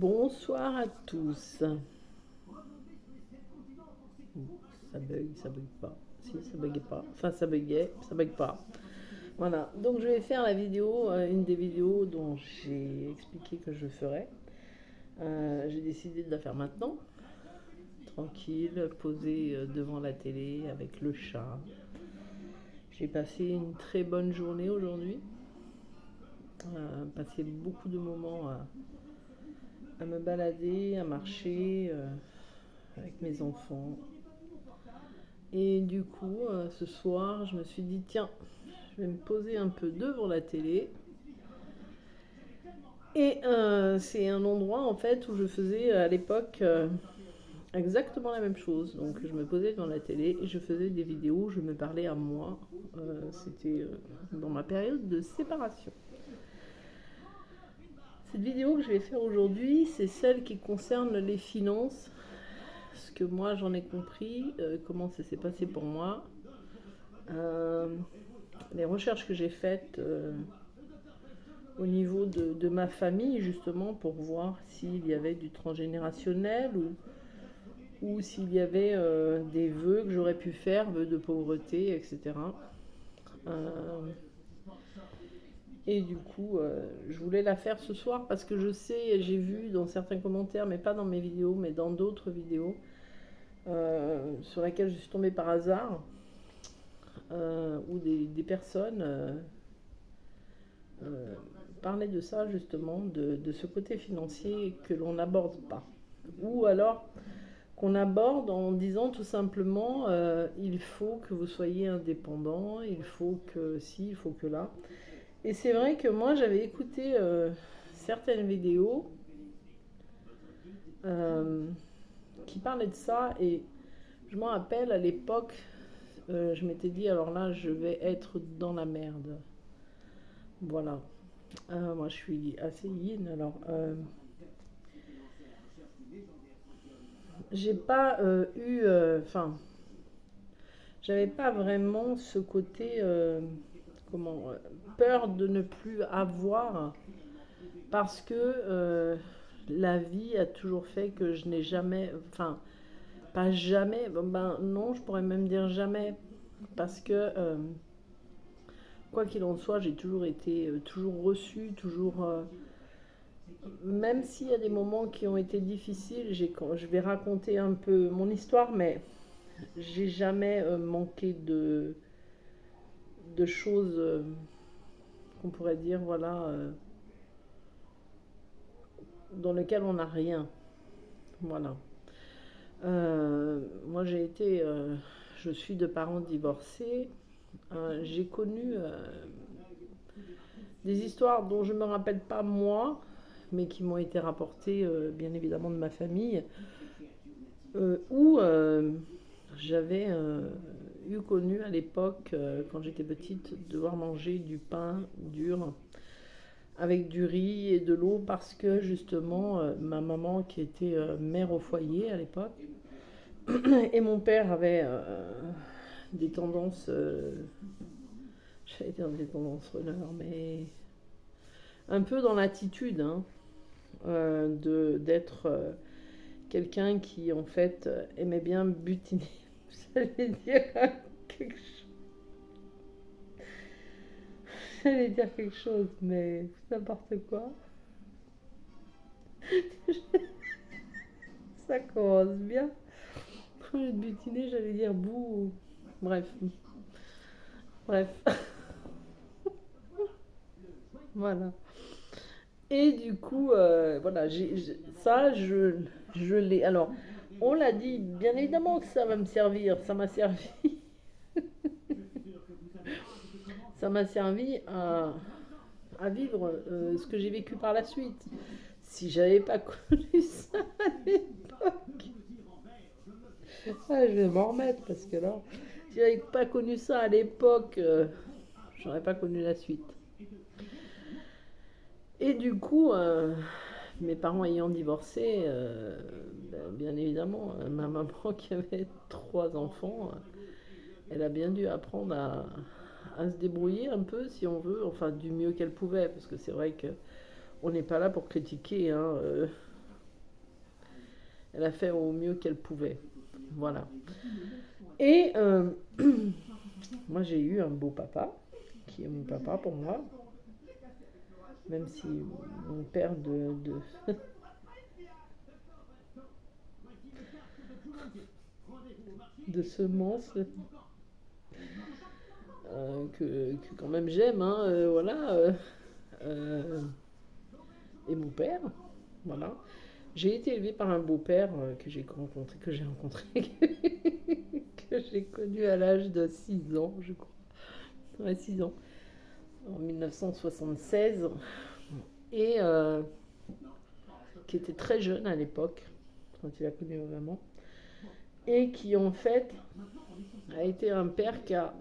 Bonsoir à tous. Ça bug pas. Si, ça buguait pas. Enfin, ça buguait, ça bug pas. Voilà. Donc, je vais faire la vidéo, une des vidéos dont j'ai expliqué que je ferais. J'ai décidé de la faire maintenant. Tranquille, posée devant la télé avec le chat. J'ai passé une très bonne journée aujourd'hui. Passé beaucoup de moments à me balader, à marcher avec mes enfants. Et du coup, ce soir, je me suis dit, tiens, je vais me poser un peu devant la télé. Et c'est un endroit en fait où je faisais à l'époque exactement la même chose. Donc je me posais devant la télé et je faisais des vidéos, je me parlais à moi. C'était dans ma période de séparation. Cette vidéo que je vais faire aujourd'hui, c'est celle qui concerne les finances. Ce que moi j'en ai compris, comment ça s'est passé pour moi. Les recherches que j'ai faites au niveau de ma famille, justement, pour voir s'il y avait du transgénérationnel ou s'il y avait des vœux que j'aurais pu faire, vœux de pauvreté, etc. Euh, et du coup, je voulais la faire ce soir parce que je sais, j'ai vu dans certains commentaires, mais pas dans mes vidéos, mais dans d'autres vidéos, sur lesquelles je suis tombée par hasard, où des personnes euh, parlaient de ça justement, de ce côté financier que l'on n'aborde pas. Ou alors qu'on aborde en disant tout simplement il faut que vous soyez indépendant, il faut que ci, il faut que là. Et c'est vrai que moi j'avais écouté certaines vidéos euh, qui parlaient de ça et je m'en rappelle à l'époque, je m'étais dit alors là je vais être dans la merde. Voilà. Moi je suis assez yin alors. J'ai pas eu. Enfin, j'avais pas vraiment ce côté. Comment peur de ne plus avoir. Parce que la vie a toujours fait que je n'ai jamais. Enfin, pas jamais. Ben non, je pourrais même dire jamais. Parce que. Quoi qu'il en soit, j'ai toujours été. Toujours reçu, toujours. Même s'il y a des moments qui ont été difficiles, je vais raconter un peu mon histoire, mais j'ai jamais manqué de choses qu'on pourrait dire, voilà, dans lesquelles on n'a rien. Voilà. Moi, je suis de parents divorcés. J'ai connu des histoires dont je ne me rappelle pas moi, mais qui m'ont été rapportées, bien évidemment, de ma famille, où j'avais eu connu à l'époque, quand j'étais petite, devoir manger du pain dur avec du riz et de l'eau parce que justement ma maman qui était mère au foyer à l'époque et mon père avait des tendances, j'allais dire des tendances runner, mais un peu dans l'attitude hein, d'être quelqu'un qui en fait aimait bien butiner. J'allais dire quelque chose. J'allais dire quelque chose, mais n'importe quoi. Ça commence bien. Au lieu de butiner, j'allais dire bouh. Bref, bref, voilà. Et du coup, voilà, ça, je l'ai. Alors, on l'a dit, bien évidemment que ça va me servir. Ça m'a servi. Ça m'a servi à vivre ce que j'ai vécu par la suite. Si j'avais pas connu ça à l'époque, ah, je vais m'en remettre parce que là, si j'avais pas connu ça à l'époque, j'aurais pas connu la suite. Et du coup, mes parents ayant divorcé, ben, bien évidemment, ma maman qui avait trois enfants, elle a bien dû apprendre à se débrouiller un peu, si on veut, enfin du mieux qu'elle pouvait, parce que c'est vrai que on n'est pas là pour critiquer, hein, Elle a fait au mieux qu'elle pouvait. Voilà. Et moi, j'ai eu un beau papa, qui est mon papa pour moi, même si mon père de semences, que quand même j'aime, hein, voilà. Et mon père, voilà. J'ai été élevée par un beau-père que j'ai rencontré, que j'ai connu à l'âge de 6 ans, je crois. Ouais, 6 ans, en 1976. Et qui était très jeune à l'époque, quand il a connu ma maman. Et qui, en fait, a été un père qui a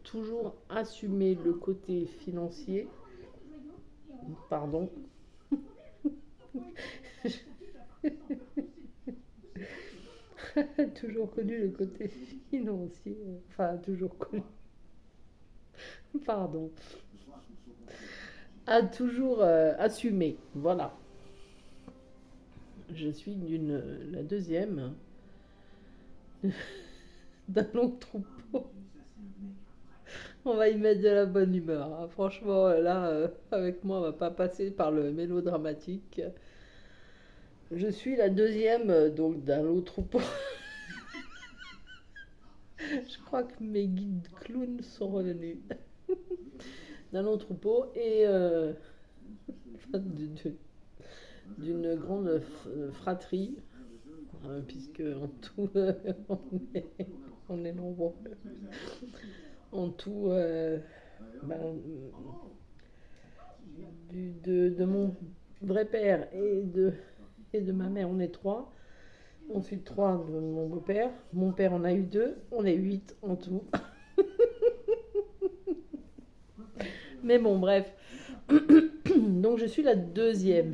toujours assumé le côté financier. Pardon. Toujours connu le côté financier. Enfin, toujours connu. Pardon. A toujours assumé. Voilà. Je suis la deuxième d'un long troupeau. On va y mettre de la bonne humeur, hein. Franchement, là, avec moi, on va pas passer par le mélodramatique. Je suis la deuxième donc d'un lot troupeau. Je crois que mes guides clowns sont revenus. D'un lot troupeau et d'une grande fratrie, puisque en tout, on est nombreux. En tout, ben, de mon vrai père et de ma mère, on est 3. Ensuite 3 de mon beau-père. Mon père en a eu 2. On est 8 en tout. Mais bon, bref. Donc je suis la deuxième.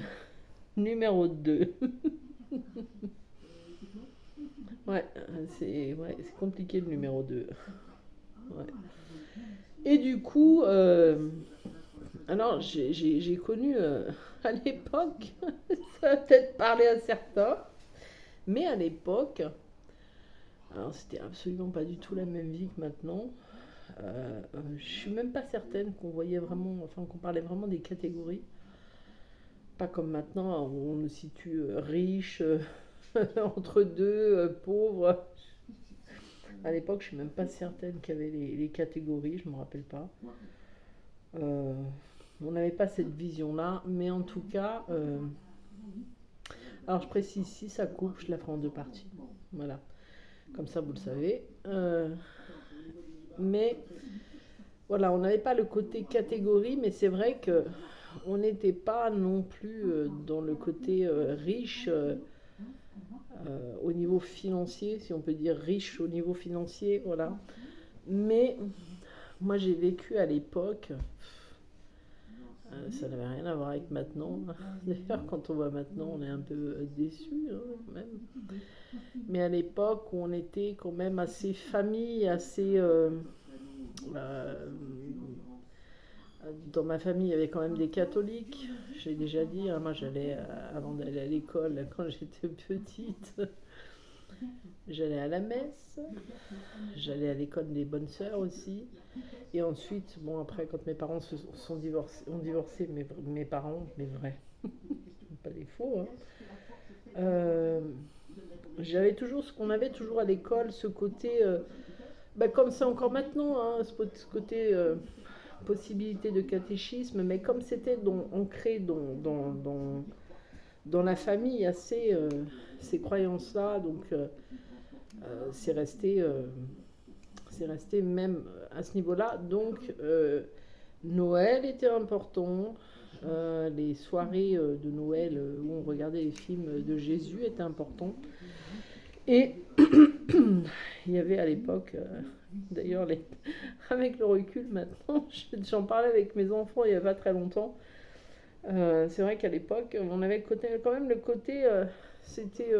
Numéro 2. Ouais, c'est compliqué le numéro 2. Ouais. Et du coup, alors j'ai connu à l'époque, ça va peut-être parler à certains, mais à l'époque, alors c'était absolument pas du tout la même vie que maintenant. Je suis même pas certaine qu'on voyait vraiment, enfin qu'on parlait vraiment des catégories. Pas comme maintenant où on nous situe riches, entre deux, pauvres. À l'époque, je suis même pas certaine qu'il y avait les catégories, je me rappelle pas. On n'avait pas cette vision-là, mais en tout cas, alors je précise, si ça coupe, je la ferai en 2 parties. Voilà, comme ça vous le savez. Mais voilà, on n'avait pas le côté catégorie, mais c'est vrai que on n'était pas non plus dans le côté riche au niveau financier, si on peut dire riche au niveau financier, voilà. Mais moi j'ai vécu à l'époque, ça n'avait rien à voir avec maintenant. D'ailleurs, quand on voit maintenant, on est un peu déçu, hein, même. Mais à l'époque où on était quand même assez famille, assez dans ma famille, il y avait quand même des catholiques. J'ai déjà dit, hein, moi j'allais, avant d'aller à l'école, quand j'étais petite, j'allais à la messe, j'allais à l'école des bonnes sœurs aussi. Et ensuite, bon, après, quand mes parents ont divorcé, mes parents, mes vrais, pas les faux, hein, j'avais toujours ce qu'on avait toujours à l'école, ce côté, comme c'est encore maintenant, hein, ce côté possibilité de catéchisme, mais comme c'était ancré dans la famille, assez ces croyances-là, donc c'est resté même à ce niveau-là. Donc Noël était important, les soirées de Noël où on regardait les films de Jésus étaient importants. Et il y avait à l'époque, d'ailleurs, avec le recul maintenant, j'en parlais avec mes enfants il n'y a pas très longtemps. C'est vrai qu'à l'époque, on avait quand même le côté, c'était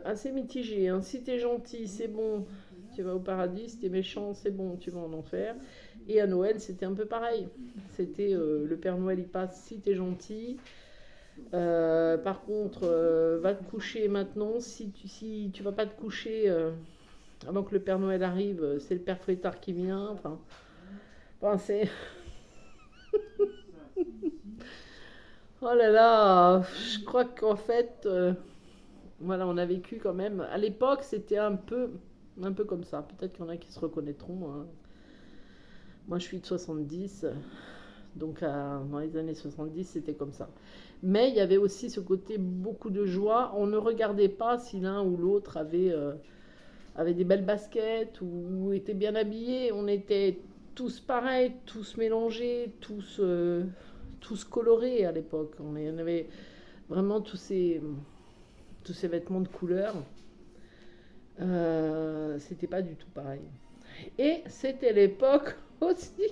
assez mitigé, hein. Si t'es gentil, c'est bon, tu vas au paradis. Si t'es méchant, c'est bon, tu vas en enfer. Et à Noël, c'était un peu pareil. C'était le Père Noël, il passe si t'es gentil. Par contre, va te coucher maintenant. Si tu vas pas te coucher avant que le Père Noël arrive, c'est le Père Fouettard qui vient. Enfin, c'est... Oh là là, je crois qu'en fait, voilà, on a vécu quand même. À l'époque, c'était un peu comme ça. Peut-être qu'il y en a qui se reconnaîtront, hein. Moi, je suis de 70, donc dans les années 70, c'était comme ça. Mais il y avait aussi ce côté beaucoup de joie. On ne regardait pas si l'un ou l'autre avait des belles baskets ou était bien habillé. On était tous pareils, tous mélangés, tous colorés à l'époque. On avait vraiment tous ces vêtements de couleur. C'était pas du tout pareil. Et c'était l'époque aussi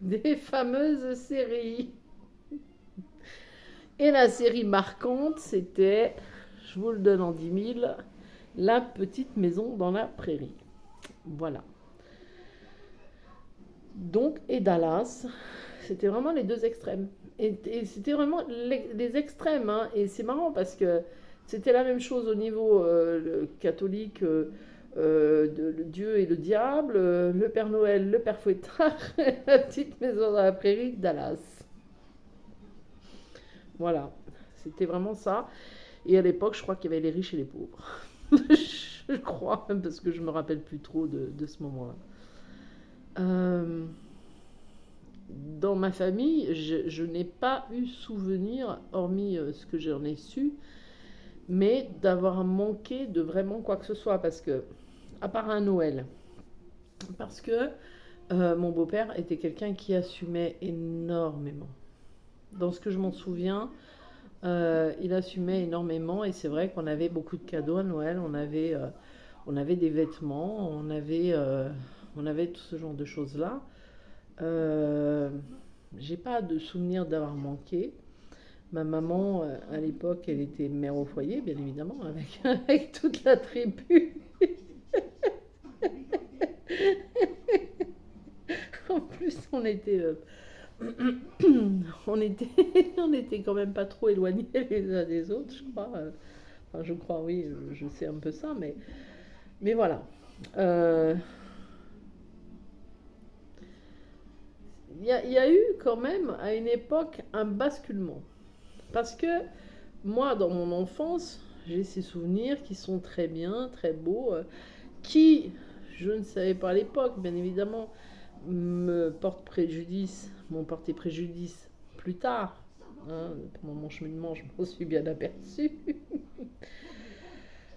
des fameuses séries. Et la série marquante, c'était, je vous le donne en 10 000, La petite maison dans la prairie. Voilà. Donc, et Dallas, c'était vraiment les deux extrêmes. Et c'était vraiment les extrêmes, hein. Et c'est marrant parce que c'était la même chose au niveau catholique, le Dieu et le diable, le Père Noël, le Père Fouettard, la petite maison dans la prairie, Dallas. Voilà, c'était vraiment ça. Et à l'époque, je crois qu'il y avait les riches et les pauvres. Je crois, parce que je me rappelle plus trop de ce moment-là. Euh, Dans ma famille, je n'ai pas eu souvenir, hormis ce que j'en ai su, mais d'avoir manqué de vraiment quoi que ce soit, parce que, à part un Noël, parce que mon beau-père était quelqu'un qui assumait énormément. Dans ce que je m'en souviens, il assumait énormément, et c'est vrai qu'on avait beaucoup de cadeaux à Noël, on avait des vêtements, on avait tout ce genre de choses-là. Euh, j'ai pas de souvenir d'avoir manqué. Ma maman, à l'époque, elle était mère au foyer, bien évidemment, avec, avec toute la tribu. En plus, on était, on était quand même pas trop éloignés les uns des autres, je crois. Enfin, je crois, oui, je sais un peu ça, mais voilà. Euh, il y a eu quand même à une époque un basculement. Parce que moi, dans mon enfance, j'ai ces souvenirs qui sont très bien, très beaux, qui, je ne savais pas à l'époque, bien évidemment, m'ont porté préjudice plus tard. Hein, pendant mon cheminement, je m'en suis bien aperçue.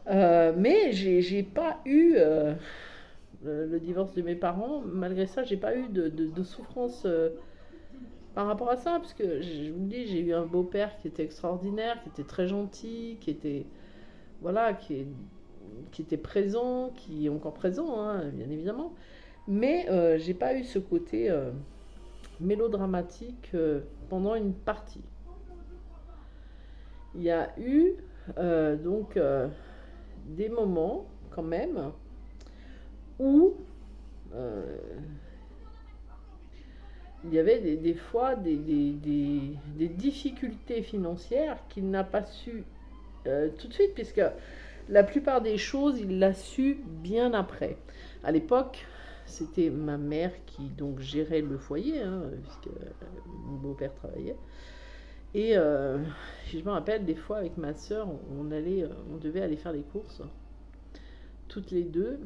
Mais j'ai pas eu le divorce de mes parents. Malgré ça, j'ai pas eu de souffrance par rapport à ça, parce que je vous dis, j'ai eu un beau-père qui était extraordinaire, qui était très gentil, qui était voilà, qui était présent, qui est encore présent, hein, bien évidemment. Mais j'ai pas eu ce côté mélodramatique pendant une partie. Il y a eu donc des moments quand même où euh, il y avait des fois des difficultés financières qu'il n'a pas su tout de suite, puisque la plupart des choses, il l'a su bien après. À l'époque, c'était ma mère qui donc gérait le foyer, hein, puisque mon beau-père travaillait. Et je me rappelle des fois avec ma soeur, on devait aller faire les courses toutes les deux.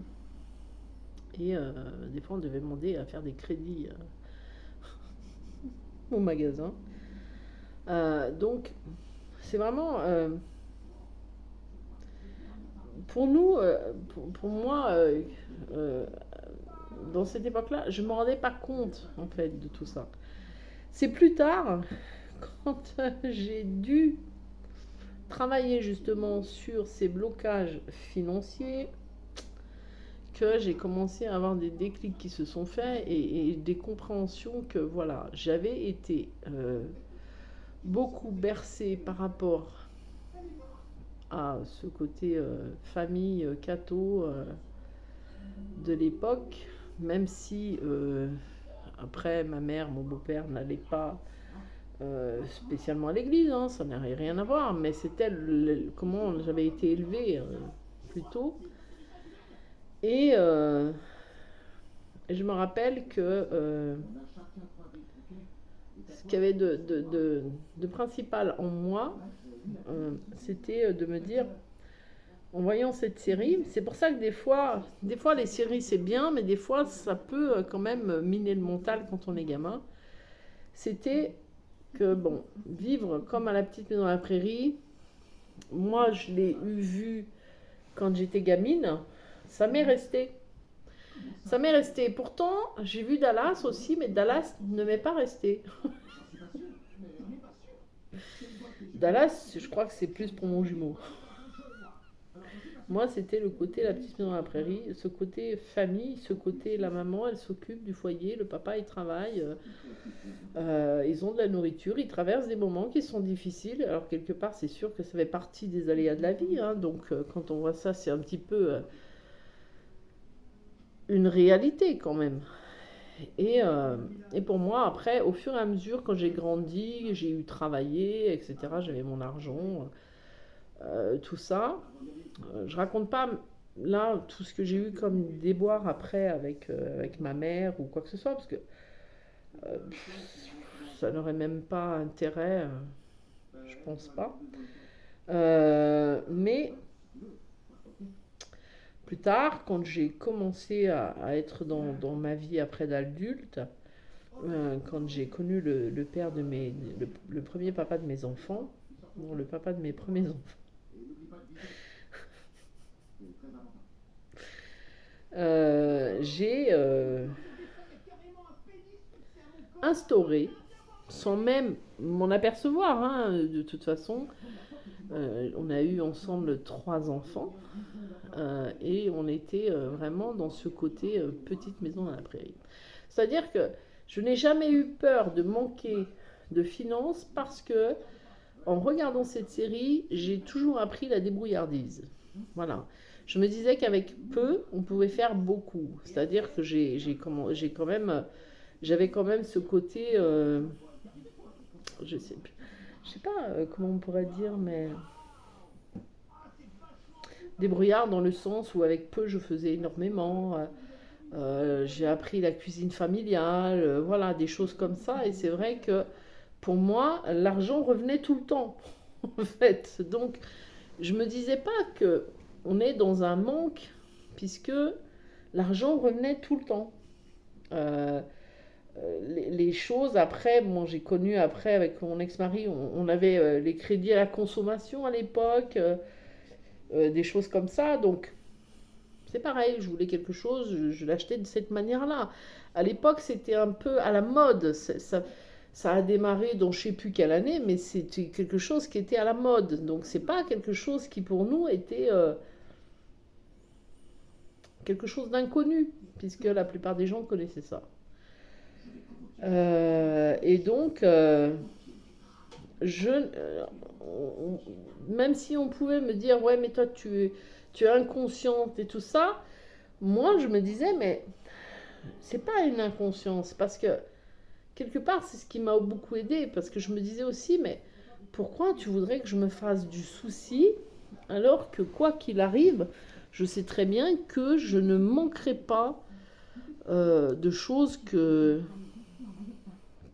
Et des fois, on devait demander à faire des crédits au magasin. Donc, c'est vraiment pour nous, pour moi, euh, dans cette époque-là, je ne me rendais pas compte en fait de tout ça. C'est plus tard, quand j'ai dû travailler justement sur ces blocages financiers, que j'ai commencé à avoir des déclics qui se sont faits et des compréhensions que voilà, j'avais été beaucoup bercée par rapport à ce côté famille catho de l'époque, même si après ma mère, mon beau-père n'allait pas spécialement à l'église, hein, ça n'avait rien à voir, mais c'était comment j'avais été élevée plus tôt. Et je me rappelle que ce qu'il y avait de principal en moi, c'était de me dire, en voyant cette série, c'est pour ça que des fois les séries c'est bien, mais des fois ça peut quand même miner le mental quand on est gamin. C'était que, bon, vivre comme à la petite maison à la prairie, moi je l'ai vu quand j'étais gamine, ça m'est resté. Ça m'est resté. Pourtant, j'ai vu Dallas aussi, mais Dallas ne m'est pas resté. Dallas, je crois que c'est plus pour mon jumeau. Moi, c'était le côté la petite maison à la prairie, ce côté famille, ce côté la maman, elle s'occupe du foyer, le papa, il travaille, ils ont de la nourriture, ils traversent des moments qui sont difficiles. Alors, quelque part, c'est sûr que ça fait partie des aléas de la vie, hein, donc quand on voit ça, c'est un petit peu une réalité quand même. Et pour moi, après, au fur et à mesure, quand j'ai grandi, j'ai eu travaillé, etc., j'avais mon argent, tout ça. Je raconte pas là tout ce que j'ai eu comme déboire après avec ma mère ou quoi que ce soit, parce que euh, ça n'aurait même pas intérêt, je pense pas. Mais plus tard, quand j'ai commencé à être dans ma vie après d'adulte, quand j'ai connu le père de le premier papa de mes enfants, non, le papa de mes premiers enfants, j'ai instauré, sans même m'en apercevoir, hein, de toute façon, on a eu ensemble 3 enfants, et on était vraiment dans ce côté petite maison dans la prairie. C'est-à-dire que je n'ai jamais eu peur de manquer de finances parce que, en regardant cette série, j'ai toujours appris la débrouillardise. Voilà. Je me disais qu'avec peu, on pouvait faire beaucoup. C'est-à-dire que j'ai quand même, j'avais quand même ce côté, je sais pas comment on pourrait dire, mais débrouillard dans le sens où avec peu, je faisais énormément. J'ai appris la cuisine familiale, voilà, des choses comme ça. Et c'est vrai que pour moi, l'argent revenait tout le temps, en fait. Donc, je me disais pas que on est dans un manque, puisque l'argent revenait tout le temps. Euh, les choses après, bon, j'ai connu après avec mon ex-mari, on avait les crédits à la consommation à l'époque, des choses comme ça. Donc, c'est pareil, je voulais quelque chose, je l'achetais de cette manière-là. À l'époque, c'était un peu à la mode. Ça a démarré dans je ne sais plus quelle année, mais c'était quelque chose qui était à la mode. Donc, c'est pas quelque chose qui pour nous était quelque chose d'inconnu, puisque la plupart des gens connaissaient ça. Et donc, je, même si on pouvait me dire, ouais, mais toi, tu es inconsciente et tout ça, moi, je me disais, mais c'est pas une inconscience, parce que quelque part, c'est ce qui m'a beaucoup aidé, parce que je me disais aussi, mais pourquoi tu voudrais que je me fasse du souci, alors que quoi qu'il arrive, je sais très bien que je ne manquerai pas de choses que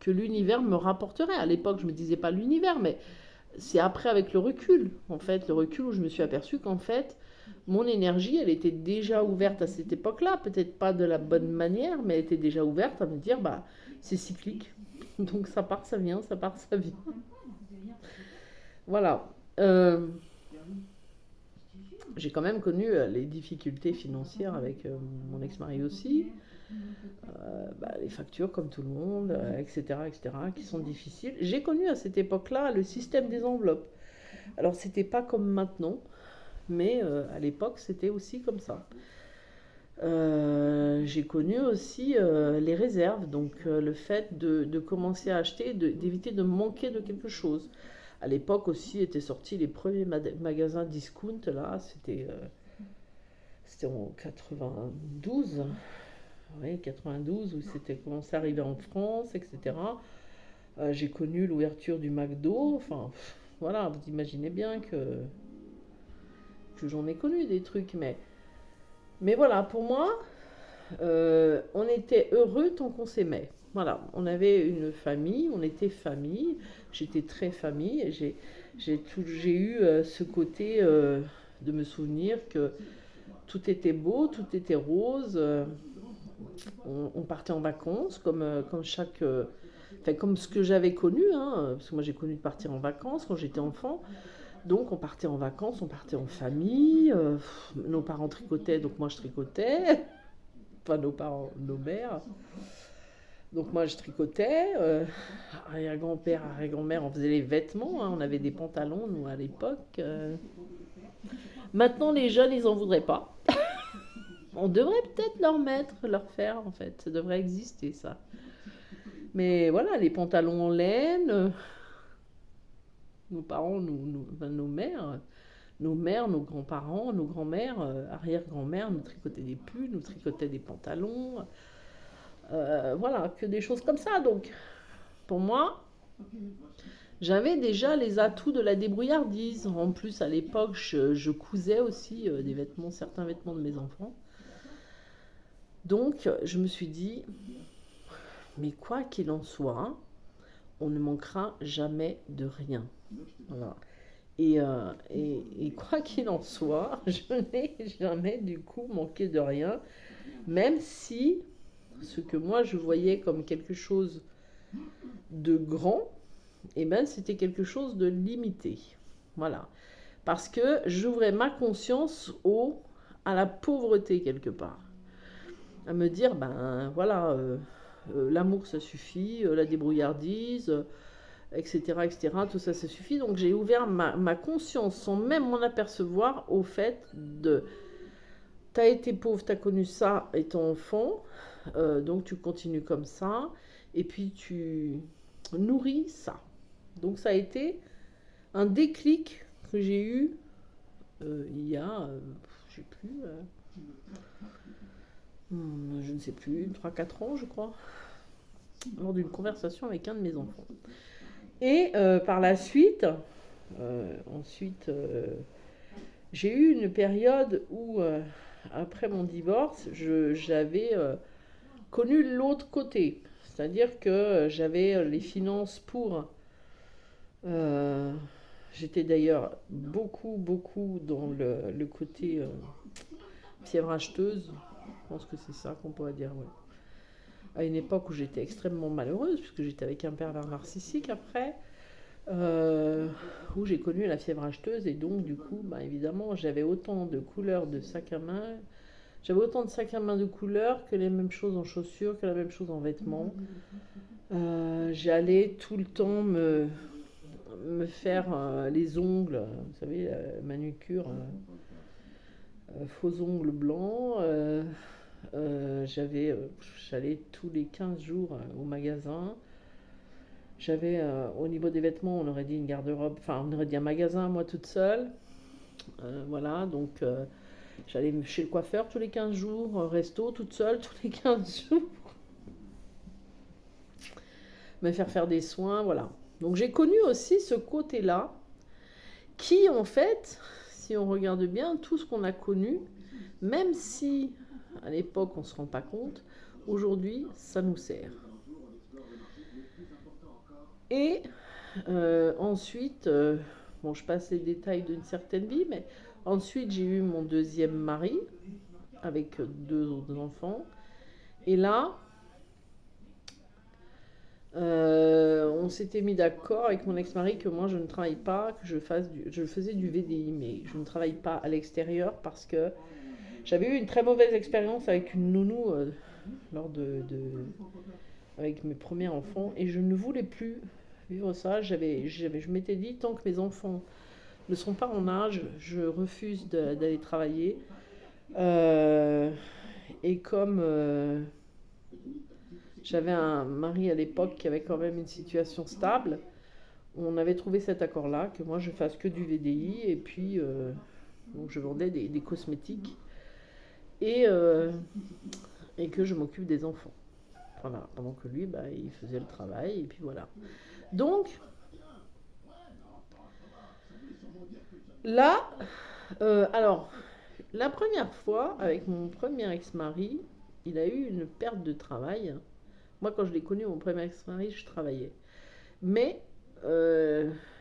l'univers me rapporterait. À l'époque, je me disais pas l'univers, mais c'est après avec le recul, en fait, le recul où je me suis aperçue qu'en fait, mon énergie, elle était déjà ouverte à cette époque-là, peut-être pas de la bonne manière, mais elle était déjà ouverte à me dire, bah, c'est cyclique, donc ça part, ça vient, ça part, ça vient. Voilà. J'ai quand même connu les difficultés financières avec mon ex-mari aussi. Les factures comme tout le monde, etc., etc., qui sont difficiles. J'ai connu à cette époque-là le système des enveloppes. Alors, c'était pas comme maintenant, mais à l'époque, c'était aussi comme ça. J'ai connu aussi les réserves, donc le fait de commencer à acheter, d'éviter de manquer de quelque chose. À l'époque aussi étaient sortis les premiers magasins discount, là, c'était en 92, oui, 92, où c'était commencé à arriver en France, etc. J'ai connu l'ouverture du McDo. Enfin, voilà, vous imaginez bien que j'en ai connu des trucs. Mais voilà, pour moi, on était heureux tant qu'on s'aimait. Voilà, on avait une famille, on était famille. J'étais très famille. Et j'ai eu ce côté de me souvenir que tout était beau, tout était rose. On partait en vacances comme chaque. Enfin, comme ce que j'avais connu, hein, parce que moi j'ai connu de partir en vacances quand j'étais enfant. Donc on partait en vacances, on partait en famille. Nos parents tricotaient, donc moi je tricotais. Enfin, nos parents, nos mères. Donc moi je tricotais. Arrière-grand-père, arrière-grand-mère, on faisait les vêtements. Hein, on avait des pantalons, nous, à l'époque. Maintenant, les jeunes, ils en voudraient pas. On devrait peut-être leur mettre, leur faire, en fait. Ça devrait exister, ça. Mais voilà, les pantalons en laine, nos parents, enfin, nos mères, nos grands-parents, nos grands-mères, arrière-grand-mères, nous tricotaient des pulls, nous tricotaient des pantalons. Voilà, que des choses comme ça. Donc, pour moi, j'avais déjà les atouts de la débrouillardise. En plus, à l'époque, je cousais aussi des vêtements, certains vêtements de mes enfants. Donc, je me suis dit, mais quoi qu'il en soit, on ne manquera jamais de rien. Voilà. Et quoi qu'il en soit, je n'ai jamais du coup manqué de rien, même si ce que moi je voyais comme quelque chose de grand, eh ben, c'était quelque chose de limité. Voilà. Parce que j'ouvrais ma conscience à la pauvreté quelque part. À me dire, ben voilà, l'amour ça suffit, la débrouillardise, etc., etc., tout ça, ça suffit. Donc j'ai ouvert ma conscience sans même m'en apercevoir au fait de t'as été pauvre, t'as connu ça étant enfant, donc tu continues comme ça, et puis tu nourris ça. Donc ça a été un déclic que j'ai eu il y a, je sais plus, je ne sais plus, 3-4 ans je crois, lors d'une conversation avec un de mes enfants. Et par la suite, ensuite, j'ai eu une période où, après mon divorce, j'avais connu l'autre côté. C'est-à-dire que j'avais les finances pour... j'étais d'ailleurs beaucoup, beaucoup dans le côté fièvre acheteuse. Je pense que c'est ça qu'on pourrait dire, ouais. À une époque où j'étais extrêmement malheureuse, puisque j'étais avec un pervers narcissique après, où j'ai connu la fièvre acheteuse, et donc du coup, bah, évidemment, j'avais autant de couleurs de sacs à main, j'avais autant de sacs à main de couleurs que les mêmes choses en chaussures, que la même chose en vêtements. J'allais tout le temps me faire les ongles, vous savez, manucure, faux ongles blancs. J'allais tous les 15 jours au magasin. J'avais, au niveau des vêtements, on aurait dit une garde-robe, enfin, on aurait dit un magasin, moi toute seule. Voilà, donc j'allais chez le coiffeur tous les 15 jours, au resto toute seule tous les 15 jours, me faire des soins, voilà. Donc j'ai connu aussi ce côté-là, qui en fait, si on regarde bien, tout ce qu'on a connu, même si à l'époque on ne se rend pas compte, aujourd'hui ça nous sert. Et ensuite, bon, je passe les détails d'une certaine vie, mais ensuite j'ai eu mon deuxième mari avec 2 autres enfants. Et là, on s'était mis d'accord avec mon ex-mari que moi je ne travaille pas, que je faisais du VDI, mais je ne travaille pas à l'extérieur parce que j'avais eu une très mauvaise expérience avec une nounou avec mes premiers enfants, et je ne voulais plus vivre ça. Je m'étais dit, tant que mes enfants ne sont pas en âge, je refuse d'aller travailler. Et comme j'avais un mari à l'époque qui avait quand même une situation stable, on avait trouvé cet accord-là, que moi je fasse que du VDI, et puis donc je vendais des cosmétiques, et que je m'occupe des enfants. Voilà, pendant que lui, bah, il faisait le travail, et puis voilà. Donc, là, alors, la première fois, avec mon premier ex-mari, il a eu une perte de travail. Moi, quand je l'ai connu, mon premier ex-mari, je travaillais. Mais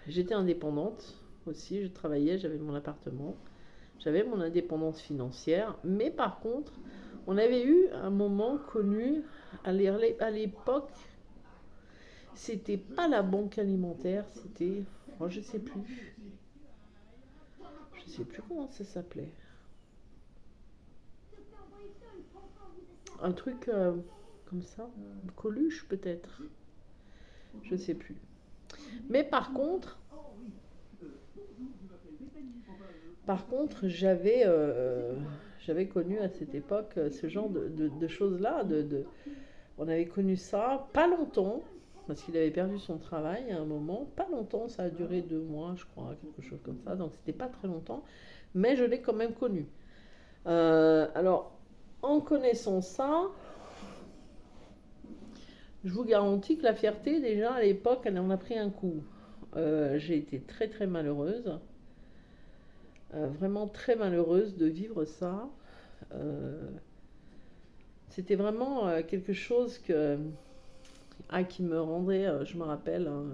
j'étais indépendante aussi, je travaillais, j'avais mon appartement, j'avais mon indépendance financière. Mais par contre, on avait eu un moment connu à l'époque, c'était pas la banque alimentaire, c'était, oh, je sais plus, comment ça s'appelait. Un truc comme ça, Coluche peut-être, je sais plus. Mais par contre, j'avais connu à cette époque ce genre de choses-là. On avait connu ça pas longtemps, parce qu'il avait perdu son travail à un moment. Pas longtemps, ça a duré 2 mois, je crois, quelque chose comme ça. Donc c'était pas très longtemps, mais je l'ai quand même connu. Alors, en connaissant ça, je vous garantis que la fierté, déjà à l'époque, elle en a pris un coup. J'ai été très très malheureuse. Vraiment très malheureuse de vivre ça. Euh, C'était vraiment quelque chose qui me rendait, je me rappelle, hein,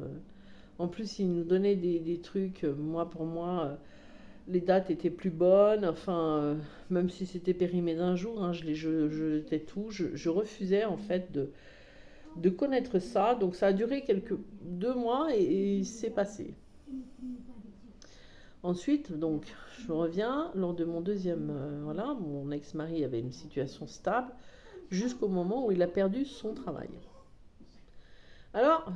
en plus, il nous donnait des trucs, moi pour moi, les dates étaient plus bonnes, enfin, même si c'était périmé d'un jour, hein, je jetais tout, je refusais en fait de connaître ça, donc ça a duré 2 mois et c'est passé. Ensuite, donc, je reviens, lors de mon deuxième, voilà, mon ex-mari avait une situation stable jusqu'au moment où il a perdu son travail. Alors,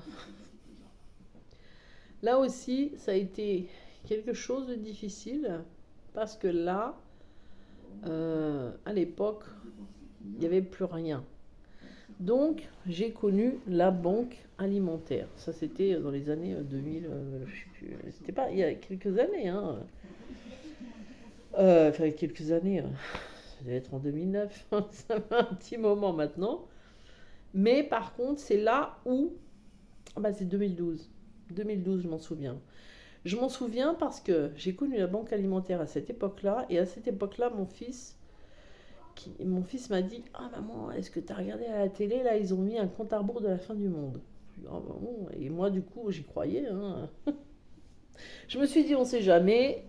là aussi, ça a été quelque chose de difficile parce que là, à l'époque, il n'y avait plus rien. Donc, j'ai connu la banque alimentaire. Ça, c'était dans les années 2000, je sais plus, c'était pas il y a quelques années, hein. Enfin, quelques années, ça devait être en 2009, ça fait un petit moment maintenant. Mais par contre, c'est là où, bah, c'est 2012. 2012, je m'en souviens. Je m'en souviens parce que j'ai connu la banque alimentaire à cette époque-là, et à cette époque-là, mon fils m'a dit: Ah maman, est-ce que tu as regardé à la télé, là, ils ont mis un compte à rebours de la fin du monde. Ah, bah bon. Et moi, du coup, j'y croyais, hein. Je me suis dit, on sait jamais.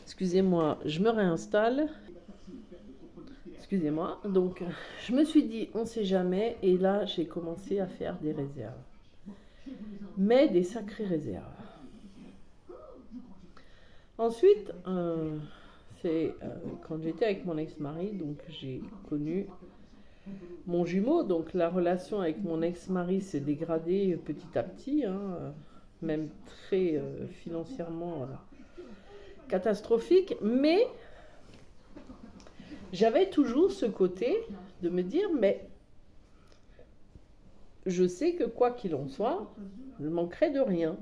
Excusez-moi, je me réinstalle. Excusez-moi. Donc, je me suis dit, on sait jamais. Et là, j'ai commencé à faire des réserves. Mais des sacrées réserves. Ensuite, c'est quand j'étais avec mon ex-mari, donc j'ai connu mon jumeau. Donc la relation avec mon ex-mari s'est dégradée petit à petit, hein, même très financièrement catastrophique. Mais j'avais toujours ce côté de me dire, mais je sais que quoi qu'il en soit, je ne manquerai de rien.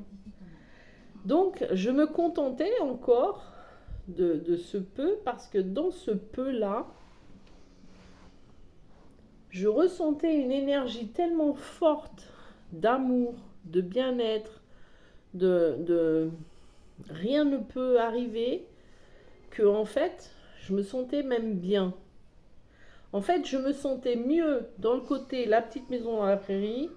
Donc je me contentais encore de ce peu, parce que dans ce peu-là, je ressentais une énergie tellement forte d'amour, de bien-être, de rien ne peut arriver, que en fait, je me sentais même bien. En fait, je me sentais mieux dans le côté la petite maison dans la prairie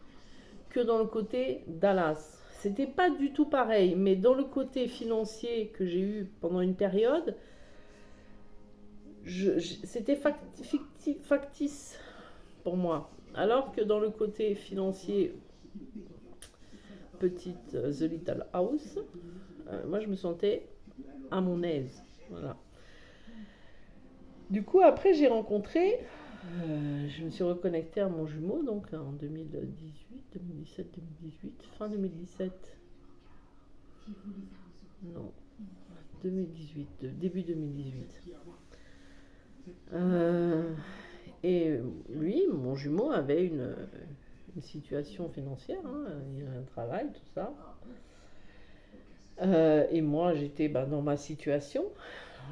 que dans le côté Dallas. C'était pas du tout pareil, mais dans le côté financier que j'ai eu pendant une période, c'était factice pour moi. Alors que dans le côté financier, petite The Little House, moi je me sentais à mon aise. Voilà. Du coup, après, j'ai rencontré, je me suis reconnectée à mon jumeau, donc en 2018, fin 2017. Non, 2018, début 2018. Et lui, mon jumeau, avait une situation financière, hein, il a un travail, tout ça. Et moi, j'étais dans ma situation.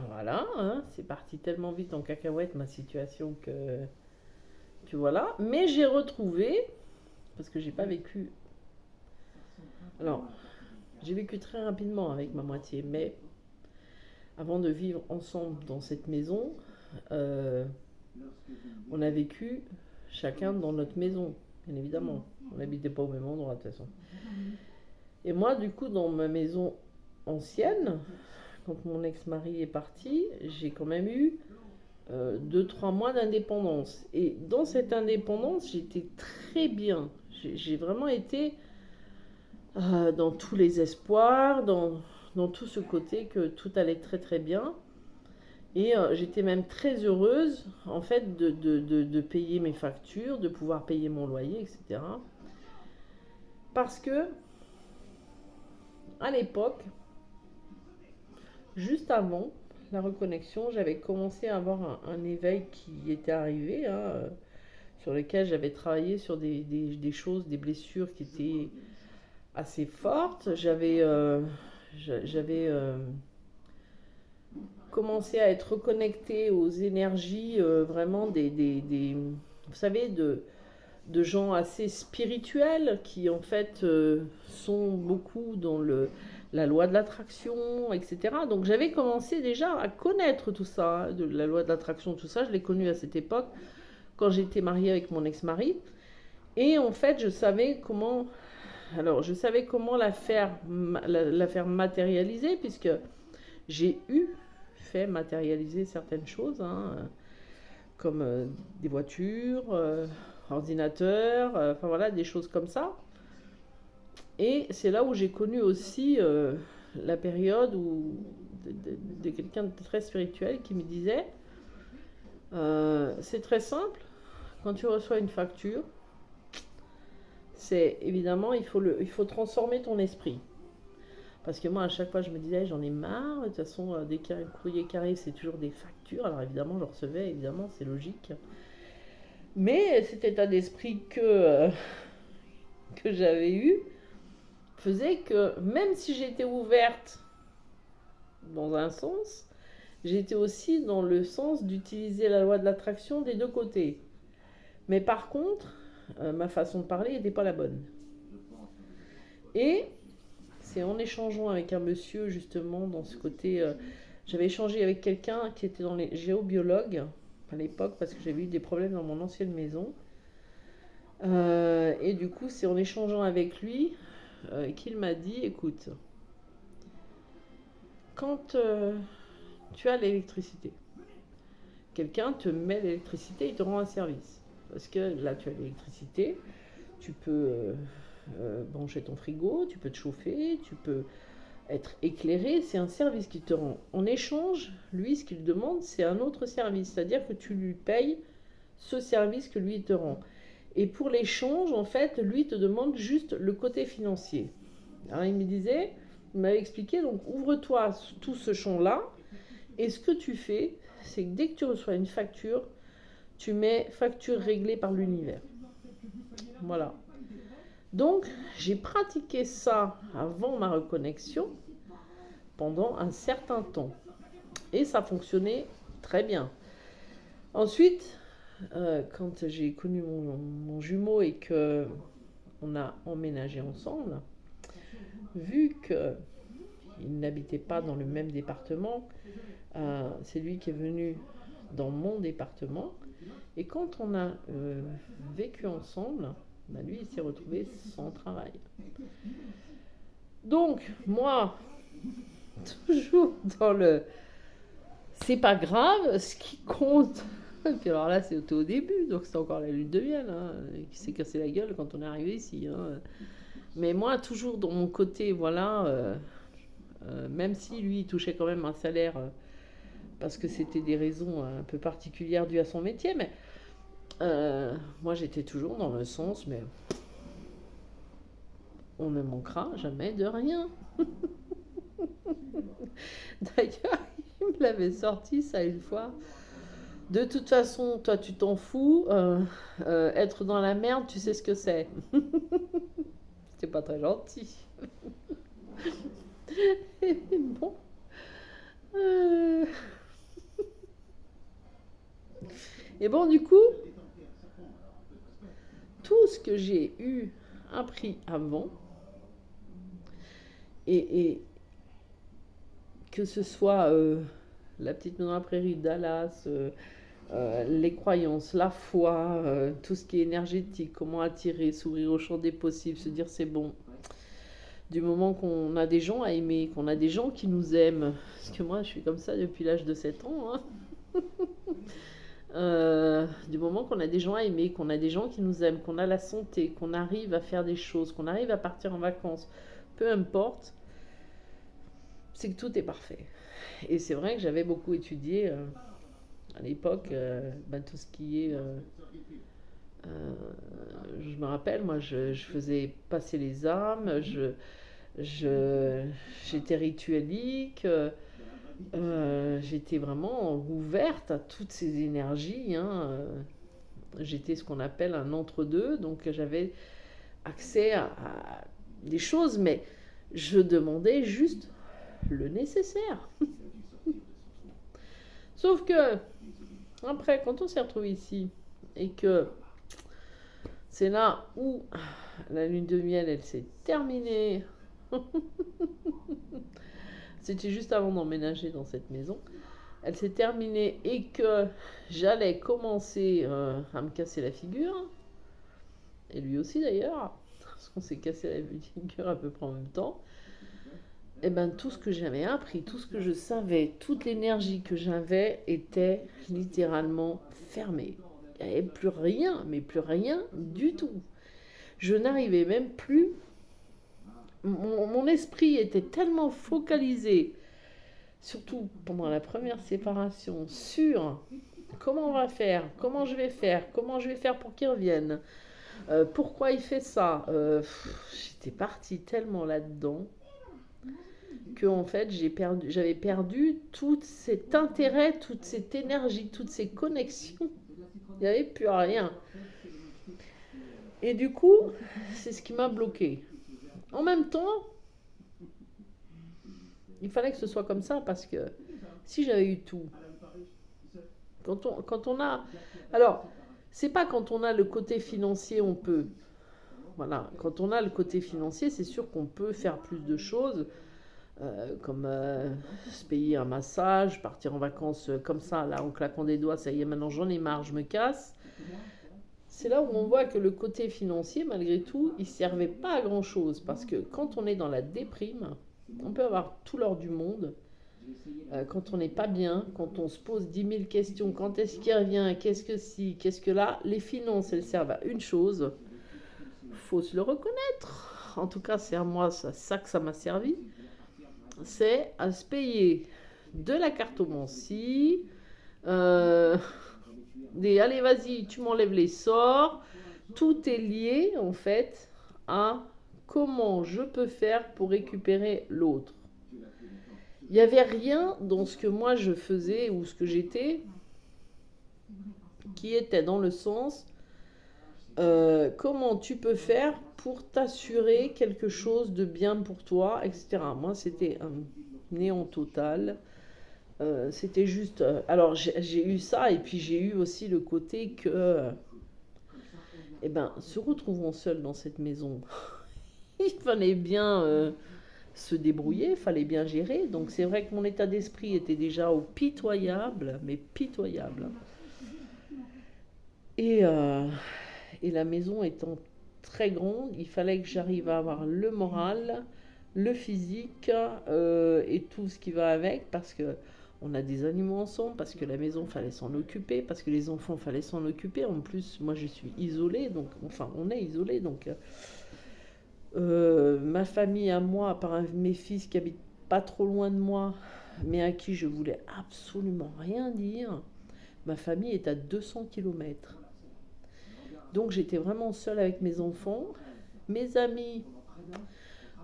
Voilà, hein, c'est parti tellement vite en cacahuète ma situation que Donc voilà, mais j'ai retrouvé, parce que j'ai pas vécu. Alors, j'ai vécu très rapidement avec ma moitié, mais avant de vivre ensemble dans cette maison, euh, on a vécu chacun dans notre maison, bien évidemment. On n'habitait pas au même endroit de toute façon. Et moi, du coup, dans ma maison ancienne, quand mon ex-mari est parti, j'ai quand même eu 2-3 mois d'indépendance. Et dans cette indépendance, j'étais très bien. J'ai vraiment été dans tous les espoirs, dans tout ce côté que tout allait très très bien. Et j'étais même très heureuse, en fait, de payer mes factures, de pouvoir payer mon loyer, etc. Parce que, à l'époque, juste avant la reconnexion, j'avais commencé à avoir un éveil qui était arrivé, hein, sur lequel j'avais travaillé sur des choses, des blessures qui étaient assez fortes. J'avais commencé à être reconnectée aux énergies vraiment vous savez, de gens assez spirituels qui en fait sont beaucoup dans la loi de l'attraction, etc. Donc j'avais commencé déjà à connaître tout ça, hein, de la loi de l'attraction, tout ça. Je l'ai connu à cette époque quand j'étais mariée avec mon ex-mari. Et en fait, je savais comment la faire matérialiser, puisque j'ai fait matérialiser certaines choses, hein, comme des voitures, ordinateurs, enfin voilà, des choses comme ça. Et c'est là où j'ai connu aussi la période de quelqu'un de très spirituel qui me disait c'est très simple, quand tu reçois une facture, c'est évidemment, il faut transformer ton esprit. Parce que moi, à chaque fois, je me disais, j'en ai marre. De toute façon, dès qu'il y a un courrier qui arrive, c'est toujours des factures. Alors évidemment, je recevais, évidemment, c'est logique. Mais cet état d'esprit que j'avais eu faisait que même si j'étais ouverte dans un sens, j'étais aussi dans le sens d'utiliser la loi de l'attraction des deux côtés. Mais par contre, ma façon de parler n'était pas la bonne. Et c'est en échangeant avec un monsieur, justement, dans ce côté... j'avais échangé avec quelqu'un qui était dans les géobiologues à l'époque, parce que j'avais eu des problèmes dans mon ancienne maison. Et du coup, c'est en échangeant avec lui qu'il m'a dit, écoute, quand tu as l'électricité, quelqu'un te met l'électricité, il te rend un service. Parce que là, tu as l'électricité, tu peux brancher ton frigo, tu peux te chauffer, tu peux être éclairé, c'est un service qu'il te rend. En échange, lui, ce qu'il demande, c'est un autre service, c'est-à-dire que tu lui payes ce service que lui te rend. Et pour l'échange, en fait, lui te demande juste le côté financier. Alors il m'avait expliqué, donc ouvre-toi tout ce champ-là, et ce que tu fais, c'est que dès que tu reçois une facture, tu mets facture réglée par l'univers. Voilà. Donc, j'ai pratiqué ça avant ma reconnexion pendant un certain temps. Et ça fonctionnait très bien. Ensuite, quand j'ai connu mon jumeau et qu'on a emménagé ensemble, vu qu'il n'habitait pas dans le même département, c'est lui qui est venu dans mon département. Et quand on a vécu ensemble, lui, il s'est retrouvé sans travail. Donc, moi, toujours dans le... C'est pas grave, ce qui compte... Et puis alors là, c'était au début, donc c'est encore la lune de miel, hein, qui s'est cassé la gueule quand on est arrivé ici. Hein. Mais moi, toujours dans mon côté, voilà, même si lui, il touchait quand même un salaire, parce que c'était des raisons un peu particulières dues à son métier, mais moi, j'étais toujours dans le sens, mais on ne manquera jamais de rien. D'ailleurs, il me l'avait sorti ça une fois. De toute façon, toi, tu t'en fous. Être dans la merde, tu sais ce que c'est. C'était pas très gentil. Et bon. Et bon, du coup, ce que j'ai appris avant, et que ce soit la petite maison à la prairie, Dallas, les croyances, la foi, tout ce qui est énergétique, comment attirer, s'ouvrir au champ des possibles, se dire c'est bon. Du moment qu'on a des gens à aimer, qu'on a des gens qui nous aiment, parce que moi je suis comme ça depuis l'âge de 7 ans, hein. Du moment qu'on a des gens à aimer, qu'on a des gens qui nous aiment, qu'on a la santé, qu'on arrive à faire des choses, qu'on arrive à partir en vacances, peu importe, c'est que tout est parfait. Et c'est vrai que j'avais beaucoup étudié à l'époque tout ce qui est... je me rappelle, moi je faisais passer les âmes, j'étais rituelique, j'étais vraiment ouverte à toutes ces énergies, hein. J'étais ce qu'on appelle un entre-deux, donc j'avais accès à des choses, mais je demandais juste le nécessaire. Sauf que, après, quand on s'est retrouvé ici, et que c'est là où la lune de miel, elle s'est terminée. C'était juste avant d'emménager dans cette maison. Elle s'est terminée et que j'allais commencer à me casser la figure. Et lui aussi d'ailleurs, parce qu'on s'est cassé la figure à peu près en même temps. Et bien tout ce que j'avais appris, tout ce que je savais, toute l'énergie que j'avais était littéralement fermée. Il n'y avait plus rien, mais plus rien du tout. Je n'arrivais même plus. Mon esprit était tellement focalisé, surtout pendant la première séparation, sur comment on va faire, comment je vais faire pour qu'il revienne, pourquoi il fait ça. J'étais partie tellement là-dedans que en fait j'avais perdu tout cet intérêt, toute cette énergie, toutes ces connexions. Il n'y avait plus rien. Et du coup, c'est ce qui m'a bloquée. En même temps, il fallait que ce soit comme ça parce que si j'avais eu tout, quand on a... Alors, c'est pas quand on a le côté financier, on peut. Voilà, quand on a le côté financier, c'est sûr qu'on peut faire plus de choses, comme se payer un massage, partir en vacances comme ça, là, en claquant des doigts, ça y est, maintenant j'en ai marre, je me casse. C'est là où on voit que le côté financier, malgré tout, il ne servait pas à grand chose. Parce que quand on est dans la déprime, on peut avoir tout l'or du monde. Quand on n'est pas bien, quand on se pose 10 000 questions, quand est-ce qu'il revient, qu'est-ce que si, qu'est-ce que là, les finances, elles servent à une chose. Il faut se le reconnaître. En tout cas, c'est à moi ça que ça m'a servi. C'est à se payer de la cartomancie, allez vas-y tu m'enlèves les sorts, tout est lié en fait à comment je peux faire pour récupérer l'autre. Il n'y avait rien dans ce que moi je faisais ou ce que j'étais qui était dans le sens comment tu peux faire pour t'assurer quelque chose de bien pour toi, etc. Moi c'était un néant total. C'était juste... alors j'ai eu ça et puis j'ai eu aussi le côté que... se retrouvant seul dans cette maison, il fallait bien se débrouiller, il fallait bien gérer. Donc c'est vrai que mon état d'esprit était déjà au pitoyable, mais pitoyable. Et la maison étant très grande, il fallait que j'arrive à avoir le moral, le physique et tout ce qui va avec, parce que on a des animaux ensemble, parce que la maison, fallait s'en occuper, parce que les enfants, fallait s'en occuper. En plus, moi, je suis isolée, donc, enfin, on est isolés, donc... ma famille à moi, à part mes fils qui habitent pas trop loin de moi, mais à qui je voulais absolument rien dire, ma famille est à 200 km. Donc, j'étais vraiment seule avec mes enfants. Mes amis,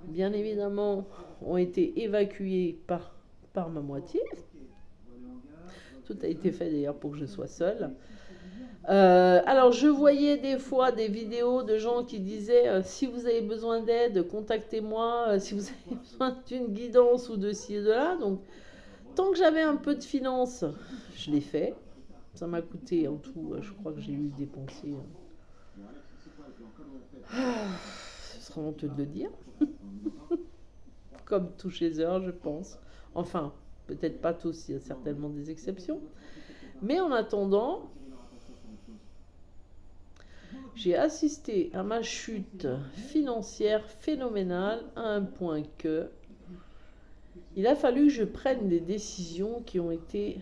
bien évidemment, ont été évacués par ma moitié. Tout a été fait d'ailleurs pour que je sois seule. Alors je voyais des fois des vidéos de gens qui disaient si vous avez besoin d'aide, contactez-moi, si vous avez besoin d'une guidance ou de ci et de là. Donc tant que j'avais un peu de finances, je l'ai fait. Ça m'a coûté en tout, je crois que j'ai eu dépensé Ah, ce sera honteux de le dire. Comme tout chez eux, je pense. Enfin, peut-être pas tous, il y a certainement des exceptions. Mais en attendant, j'ai assisté à ma chute financière phénoménale à un point que il a fallu que je prenne des décisions qui ont été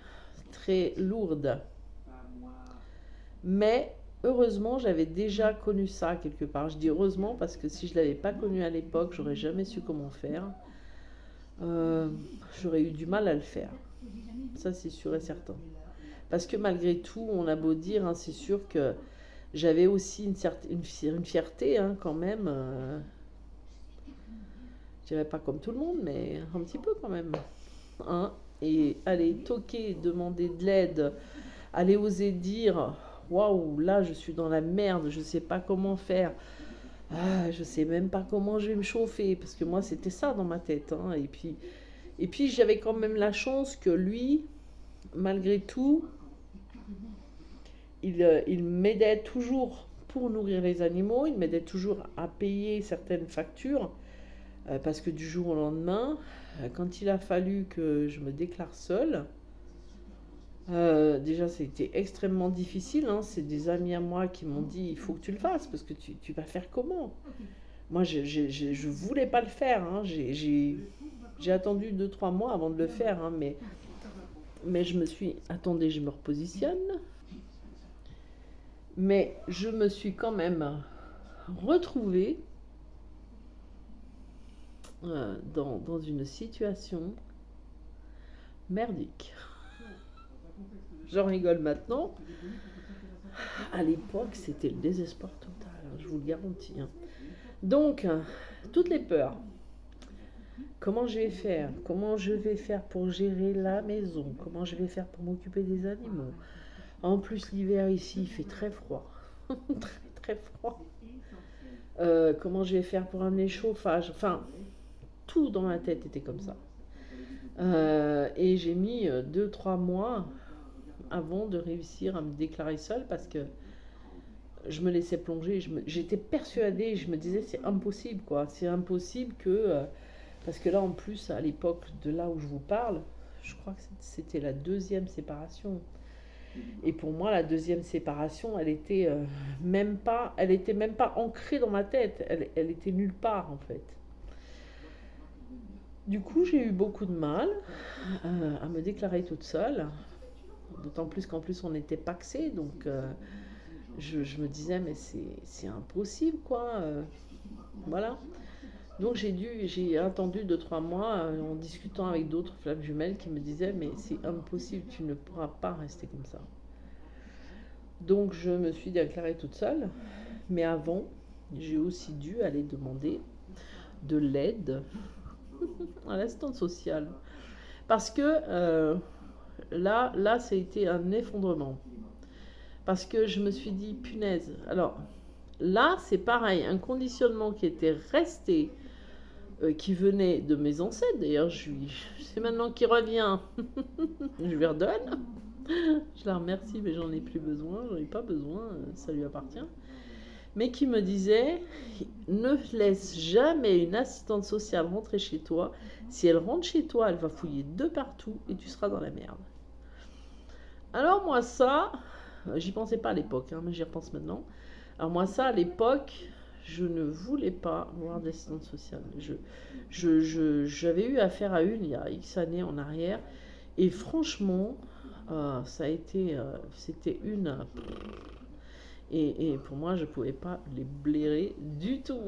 très lourdes. Mais heureusement, j'avais déjà connu ça quelque part. Je dis heureusement parce que si je ne l'avais pas connu à l'époque, j'aurais jamais su comment faire. Euh, J'aurais eu du mal à le faire. Ça, c'est sûr et certain. Parce que malgré tout, on a beau dire, hein, c'est sûr que j'avais aussi une fierté hein, quand même. Je dirais pas comme tout le monde, mais un petit peu quand même. Hein. Et aller toquer, demander de l'aide, aller oser dire waouh, là je suis dans la merde, je sais pas comment faire. Ah, je sais même pas comment je vais me chauffer parce que moi c'était ça dans ma tête hein. Et puis j'avais quand même la chance que lui malgré tout il m'aidait toujours pour nourrir les animaux, il m'aidait toujours à payer certaines factures parce que du jour au lendemain quand il a fallu que je me déclare seule. Déjà, c'était extrêmement difficile. Hein. C'est des amis à moi qui m'ont dit il faut que tu le fasses parce que tu vas faire comment. Moi, je voulais pas le faire. Hein. J'ai attendu 2 3 mois avant de le faire. Hein. Mais je me suis. Attendez, je me repositionne. Mais je me suis quand même retrouvée dans une situation merdique. J'en rigole maintenant. À l'époque, c'était le désespoir total, hein, je vous le garantis. Hein. Donc, toutes les peurs. Comment je vais faire? Comment je vais faire pour gérer la maison? Comment je vais faire pour m'occuper des animaux? En plus, l'hiver ici, il fait très froid. Très, très froid. Comment je vais faire pour amener le chauffage? Enfin, tout dans ma tête était comme ça. Et j'ai mis 2 3 mois avant de réussir à me déclarer seule parce que je me laissais plonger. J'étais persuadée, je me disais c'est impossible quoi. C'est impossible que. Parce que là en plus, à l'époque de là où je vous parle, je crois que c'était la deuxième séparation. Et pour moi, la deuxième séparation, elle était même pas ancrée dans ma tête. Elle était nulle part en fait. Du coup, j'ai eu beaucoup de mal à me déclarer toute seule. D'autant plus qu'en plus on était paxés, donc je me disais mais c'est impossible quoi. Voilà. Donc j'ai attendu 2 3 mois en discutant avec d'autres flammes jumelles qui me disaient mais c'est impossible, tu ne pourras pas rester comme ça. Donc je me suis déclarée toute seule, mais avant j'ai aussi dû aller demander de l'aide à l'assistante sociale parce que là ça a été un effondrement. Parce que je me suis dit, punaise. Alors là, c'est pareil, un conditionnement qui était resté, qui venait de mes ancêtres. D'ailleurs, c'est maintenant qu'il revient. Je lui redonne. Je la remercie, mais j'en ai plus besoin. J'en ai pas besoin, ça lui appartient. Mais qui me disait, ne laisse jamais une assistante sociale rentrer chez toi. Si elle rentre chez toi, elle va fouiller de partout et tu seras dans la merde. Alors moi ça, j'y pensais pas à l'époque, hein, mais j'y repense maintenant. Alors moi ça, à l'époque, je ne voulais pas voir d'assistante sociale. J'avais eu affaire à une il y a X années en arrière, et franchement, ça a été, c'était une... Et pour moi, je pouvais pas les blairer du tout.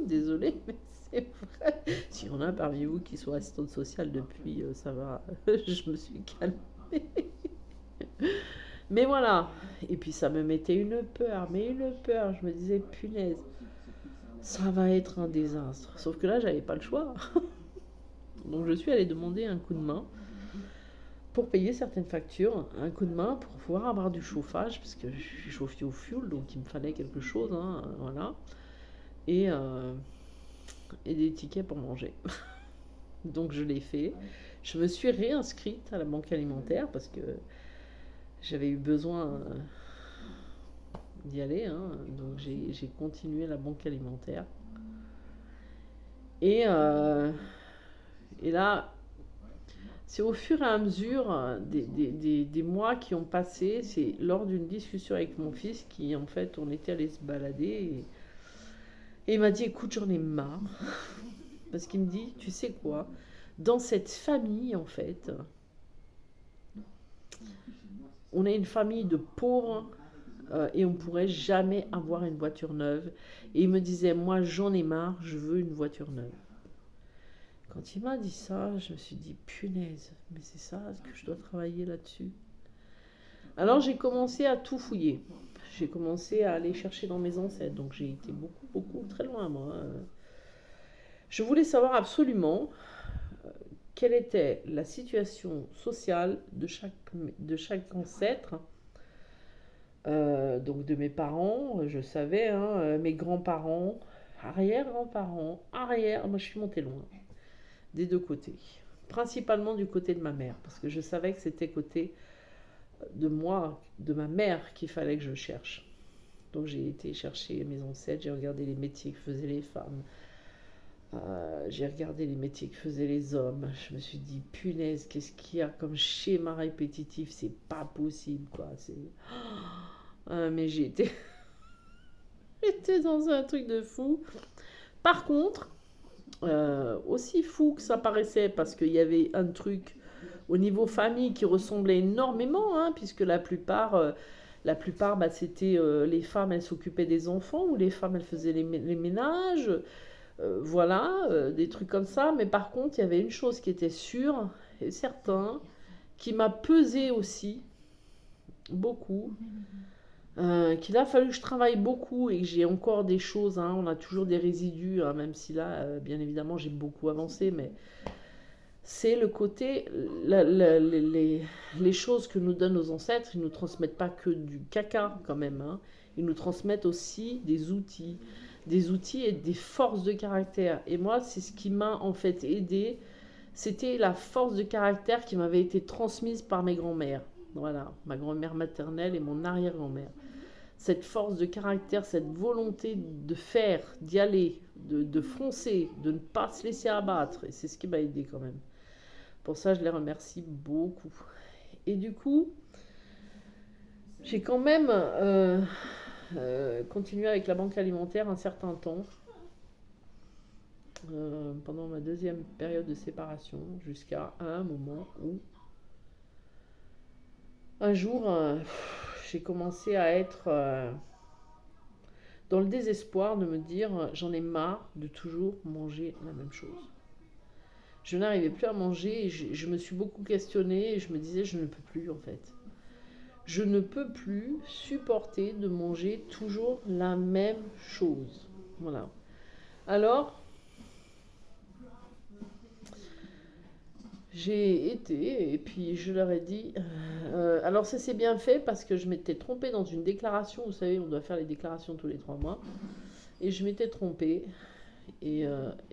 Désolée, mais c'est vrai. S'il y en a parmi vous qui sont assistantes sociales depuis, ça va, je me suis calmée. Mais voilà. Et puis ça me mettait une peur, mais une peur. Je me disais, punaise, ça va être un désastre. Sauf que là, j'avais pas le choix. Donc je suis allée demander un coup de main pour payer certaines factures, un coup de main pour pouvoir avoir du chauffage, parce que je suis chauffée au fioul, donc il me fallait quelque chose, hein, voilà. Et des tickets pour manger. Donc je l'ai fait. Je me suis réinscrite à la banque alimentaire parce que j'avais eu besoin d'y aller, hein. Donc j'ai continué la banque alimentaire. Et, euh, et là, c'est au fur et à mesure des mois qui ont passé, c'est lors d'une discussion avec mon fils qui, en fait, on était allé se balader et il m'a dit, écoute, j'en ai marre. Parce qu'il me dit, tu sais quoi, dans cette famille, en fait, on est une famille de pauvres et on pourrait jamais avoir une voiture neuve. Et il me disait, moi, j'en ai marre, je veux une voiture neuve. Quand il m'a dit ça, je me suis dit, punaise, mais c'est ça, est-ce que je dois travailler là-dessus? Alors j'ai commencé à tout fouiller. J'ai commencé à aller chercher dans mes ancêtres. Donc j'ai été beaucoup, beaucoup, très loin, moi. Je voulais savoir absolument quelle était la situation sociale de chaque ancêtre. Donc de mes parents, je savais, hein, mes grands-parents, arrière-grands-parents, arrière. Moi je suis montée loin, des deux côtés. Principalement du côté de ma mère, parce que je savais que c'était côté de moi, de ma mère, qu'il fallait que je cherche. Donc j'ai été chercher mes ancêtres, j'ai regardé les métiers que faisaient les femmes, j'ai regardé les métiers que faisaient les hommes. Je me suis dit, punaise, qu'est-ce qu'il y a comme schéma répétitif? C'est pas possible, quoi. Mais j'ai été... j'étais dans un truc de fou. Par contre, aussi fou que ça paraissait, parce qu'il y avait un truc au niveau famille qui ressemblait énormément, hein, puisque la plupart bah, c'était les femmes, elles s'occupaient des enfants, ou les femmes, elles faisaient les ménages, voilà, des trucs comme ça. Mais par contre, il y avait une chose qui était sûre et certain, qui m'a pesé aussi, beaucoup, qu'il a fallu que je travaille beaucoup et que j'ai encore des choses, hein, on a toujours des résidus, hein, même si là, bien évidemment, j'ai beaucoup avancé, mais c'est le côté, les choses que nous donnent nos ancêtres, ils ne nous transmettent pas que du caca quand même, hein. Ils nous transmettent aussi des outils et des forces de caractère. Et moi, c'est ce qui m'a en fait aidé, c'était la force de caractère qui m'avait été transmise par mes grands-mères. Voilà, ma grand-mère maternelle et mon arrière-grand-mère. Cette force de caractère, cette volonté de faire, d'y aller, de foncer, de ne pas se laisser abattre. Et c'est ce qui m'a aidé quand même. Pour ça, je les remercie beaucoup. Et du coup, j'ai quand même continué avec la banque alimentaire un certain temps, pendant ma deuxième période de séparation, jusqu'à un moment où, un jour, j'ai commencé à être dans le désespoir de me dire, j'en ai marre de toujours manger la même chose. Je n'arrivais plus à manger et je me suis beaucoup questionnée et je me disais, je ne peux plus en fait. Je ne peux plus supporter de manger toujours la même chose. Voilà. Alors, j'ai été et puis je leur ai dit. Alors, ça s'est bien fait parce que je m'étais trompée dans une déclaration. Vous savez, on doit faire les déclarations tous les 3 mois. Et je m'étais trompée. Et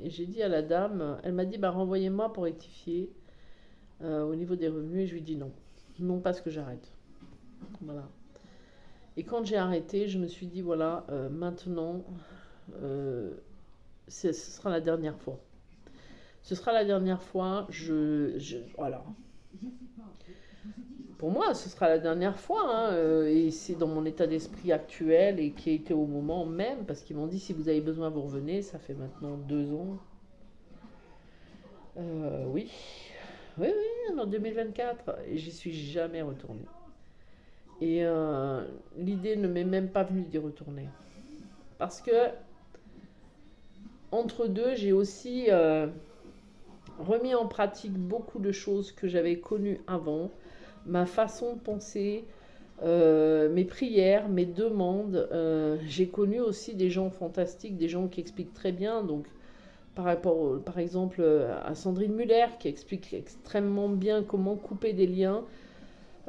j'ai dit à la dame, elle m'a dit, bah, renvoyez-moi pour rectifier au niveau des revenus. Et je lui ai dit non. Non, parce que j'arrête. Voilà. Et quand j'ai arrêté, je me suis dit, voilà, maintenant, ce sera la dernière fois. Ce sera la dernière fois. Voilà. Pour moi, ce sera la dernière fois, hein, et c'est dans mon état d'esprit actuel et qui a été au moment même, parce qu'ils m'ont dit, si vous avez besoin, vous revenez. Ça fait maintenant 2 ans. Oui. Oui, oui, en 2024. Et j'y suis jamais retournée. Et l'idée ne m'est même pas venue d'y retourner. Parce que, entre deux, j'ai aussi remis en pratique beaucoup de choses que j'avais connues avant. Ma façon de penser, mes prières, mes demandes. J'ai connu aussi des gens fantastiques, des gens qui expliquent très bien. Donc, par exemple, à Sandrine Muller, qui explique extrêmement bien comment couper des liens.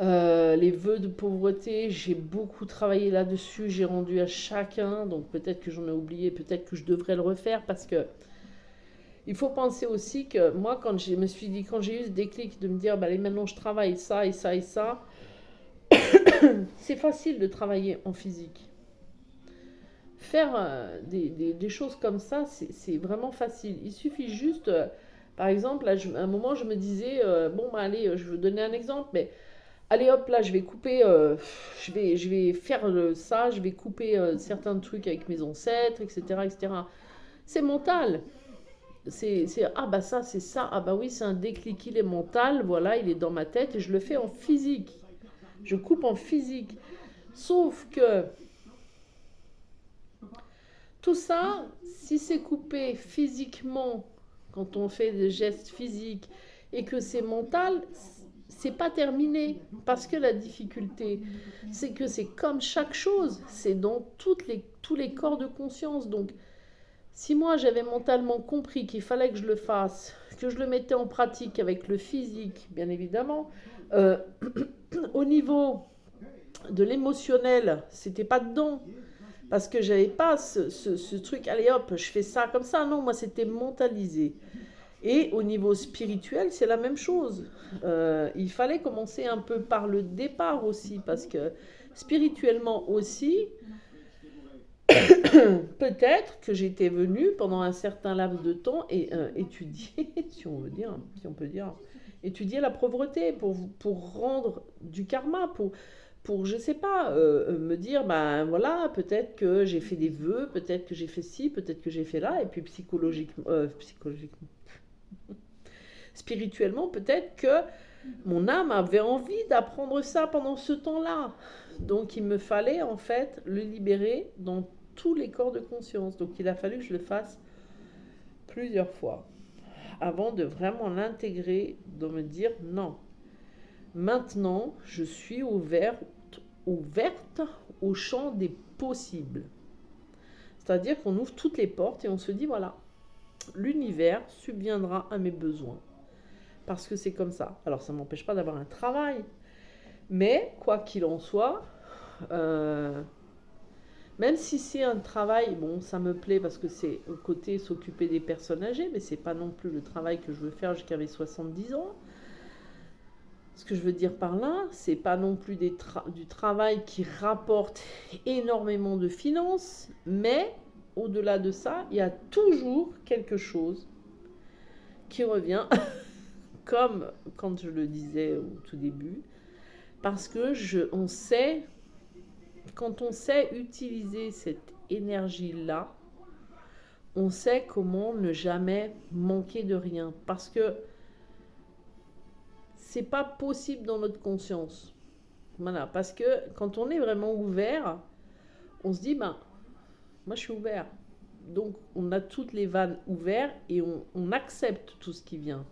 Les vœux de pauvreté, j'ai beaucoup travaillé là-dessus, j'ai rendu à chacun, donc peut-être que j'en ai oublié, peut-être que je devrais le refaire, parce que il faut penser aussi que moi, quand j'ai eu ce déclic de me dire, bah, allez, maintenant je travaille ça et ça et ça, c'est facile de travailler en physique. faire des choses comme ça, c'est vraiment facile. Il suffit juste, par exemple, là, à un moment, je me disais, bon, bah, allez, je vais vous donner un exemple, mais allez hop, là, je vais couper, je vais faire ça, je vais couper certains trucs avec mes ancêtres, etc., etc. C'est mental. Ah bah ça, c'est ça, ah bah oui, c'est un déclic, il est mental, voilà, il est dans ma tête et je le fais en physique. Je coupe en physique. Sauf que tout ça, si c'est coupé physiquement, quand on fait des gestes physiques et que c'est mental, c'est pas terminé. Parce que la difficulté, c'est que c'est comme chaque chose, c'est dans tous les corps de conscience. Donc, si moi j'avais mentalement compris qu'il fallait que je le fasse, que je le mettais en pratique avec le physique, bien évidemment, euh, au niveau de l'émotionnel, c'était pas dedans. Parce que j'avais pas ce truc, allez hop, je fais ça comme ça. Non, moi c'était mentalisé. Et au niveau spirituel, c'est la même chose. Il fallait commencer un peu par le départ aussi, parce que spirituellement aussi, peut-être que j'étais venue pendant un certain laps de temps et étudier, si on peut dire, étudier la pauvreté pour rendre du karma, pour je sais pas, me dire, ben voilà, peut-être que j'ai fait des vœux, peut-être que j'ai fait ci, peut-être que j'ai fait là, et puis psychologiquement, spirituellement, peut-être que mon âme avait envie d'apprendre ça pendant ce temps-là. Donc il me fallait en fait le libérer dans tous les corps de conscience. Donc il a fallu que je le fasse plusieurs fois avant de vraiment l'intégrer, de me dire non. Maintenant, je suis ouverte au champ des possibles. C'est-à-dire qu'on ouvre toutes les portes et on se dit voilà, l'univers subviendra à mes besoins. Parce que c'est comme ça. Alors ça ne m'empêche pas d'avoir un travail. Mais quoi qu'il en soit, même si c'est un travail, bon, ça me plaît parce que c'est au côté s'occuper des personnes âgées, mais c'est pas non plus le travail que je veux faire jusqu'à mes 70 ans. Ce que je veux dire par là, c'est pas non plus du travail qui rapporte énormément de finances, mais au-delà de ça, il y a toujours quelque chose qui revient, comme quand je le disais au tout début, parce que quand on sait utiliser cette énergie-là, on sait comment ne jamais manquer de rien, parce que c'est pas possible dans notre conscience. Voilà, parce que quand on est vraiment ouvert, on se dit, ben, moi je suis ouvert. Donc on a toutes les vannes ouvertes et on accepte tout ce qui vient.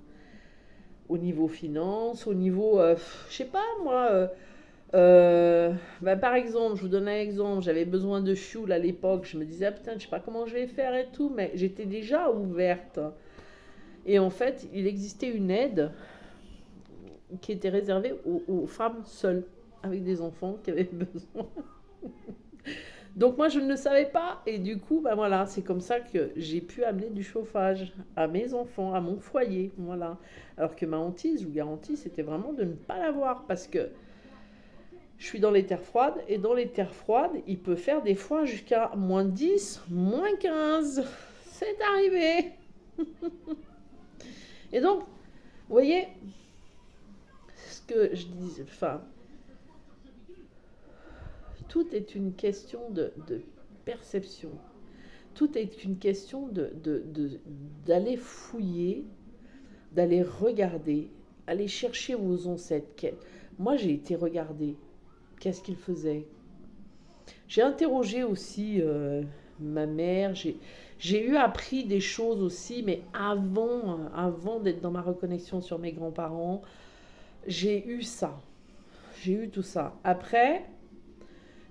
Au niveau finance, au niveau, je sais pas moi, ben, par exemple, je vous donne un exemple, j'avais besoin de fioul à l'époque, je me disais, ah, putain, je sais pas comment je vais faire et tout, mais j'étais déjà ouverte. Et en fait, il existait une aide qui était réservée aux femmes seules, avec des enfants qui avaient besoin. Donc moi je ne le savais pas et du coup ben voilà, c'est comme ça que j'ai pu amener du chauffage à mes enfants, à mon foyer, voilà. Alors que ma hantise, je vous garantis, c'était vraiment de ne pas l'avoir parce que je suis dans les terres froides et dans les terres froides, il peut faire des fois jusqu'à moins 10, moins 15. C'est arrivé. Et donc, vous voyez, ce que je dis, enfin, tout est une question de perception. Tout est une question d'aller fouiller, d'aller regarder, aller chercher vos ancêtres. Moi, j'ai été regarder. Qu'est-ce qu'ils faisaient? J'ai interrogé aussi ma mère. J'ai eu appris des choses aussi, mais avant d'être dans ma reconnexion sur mes grands-parents, j'ai eu ça. J'ai eu tout ça. Après,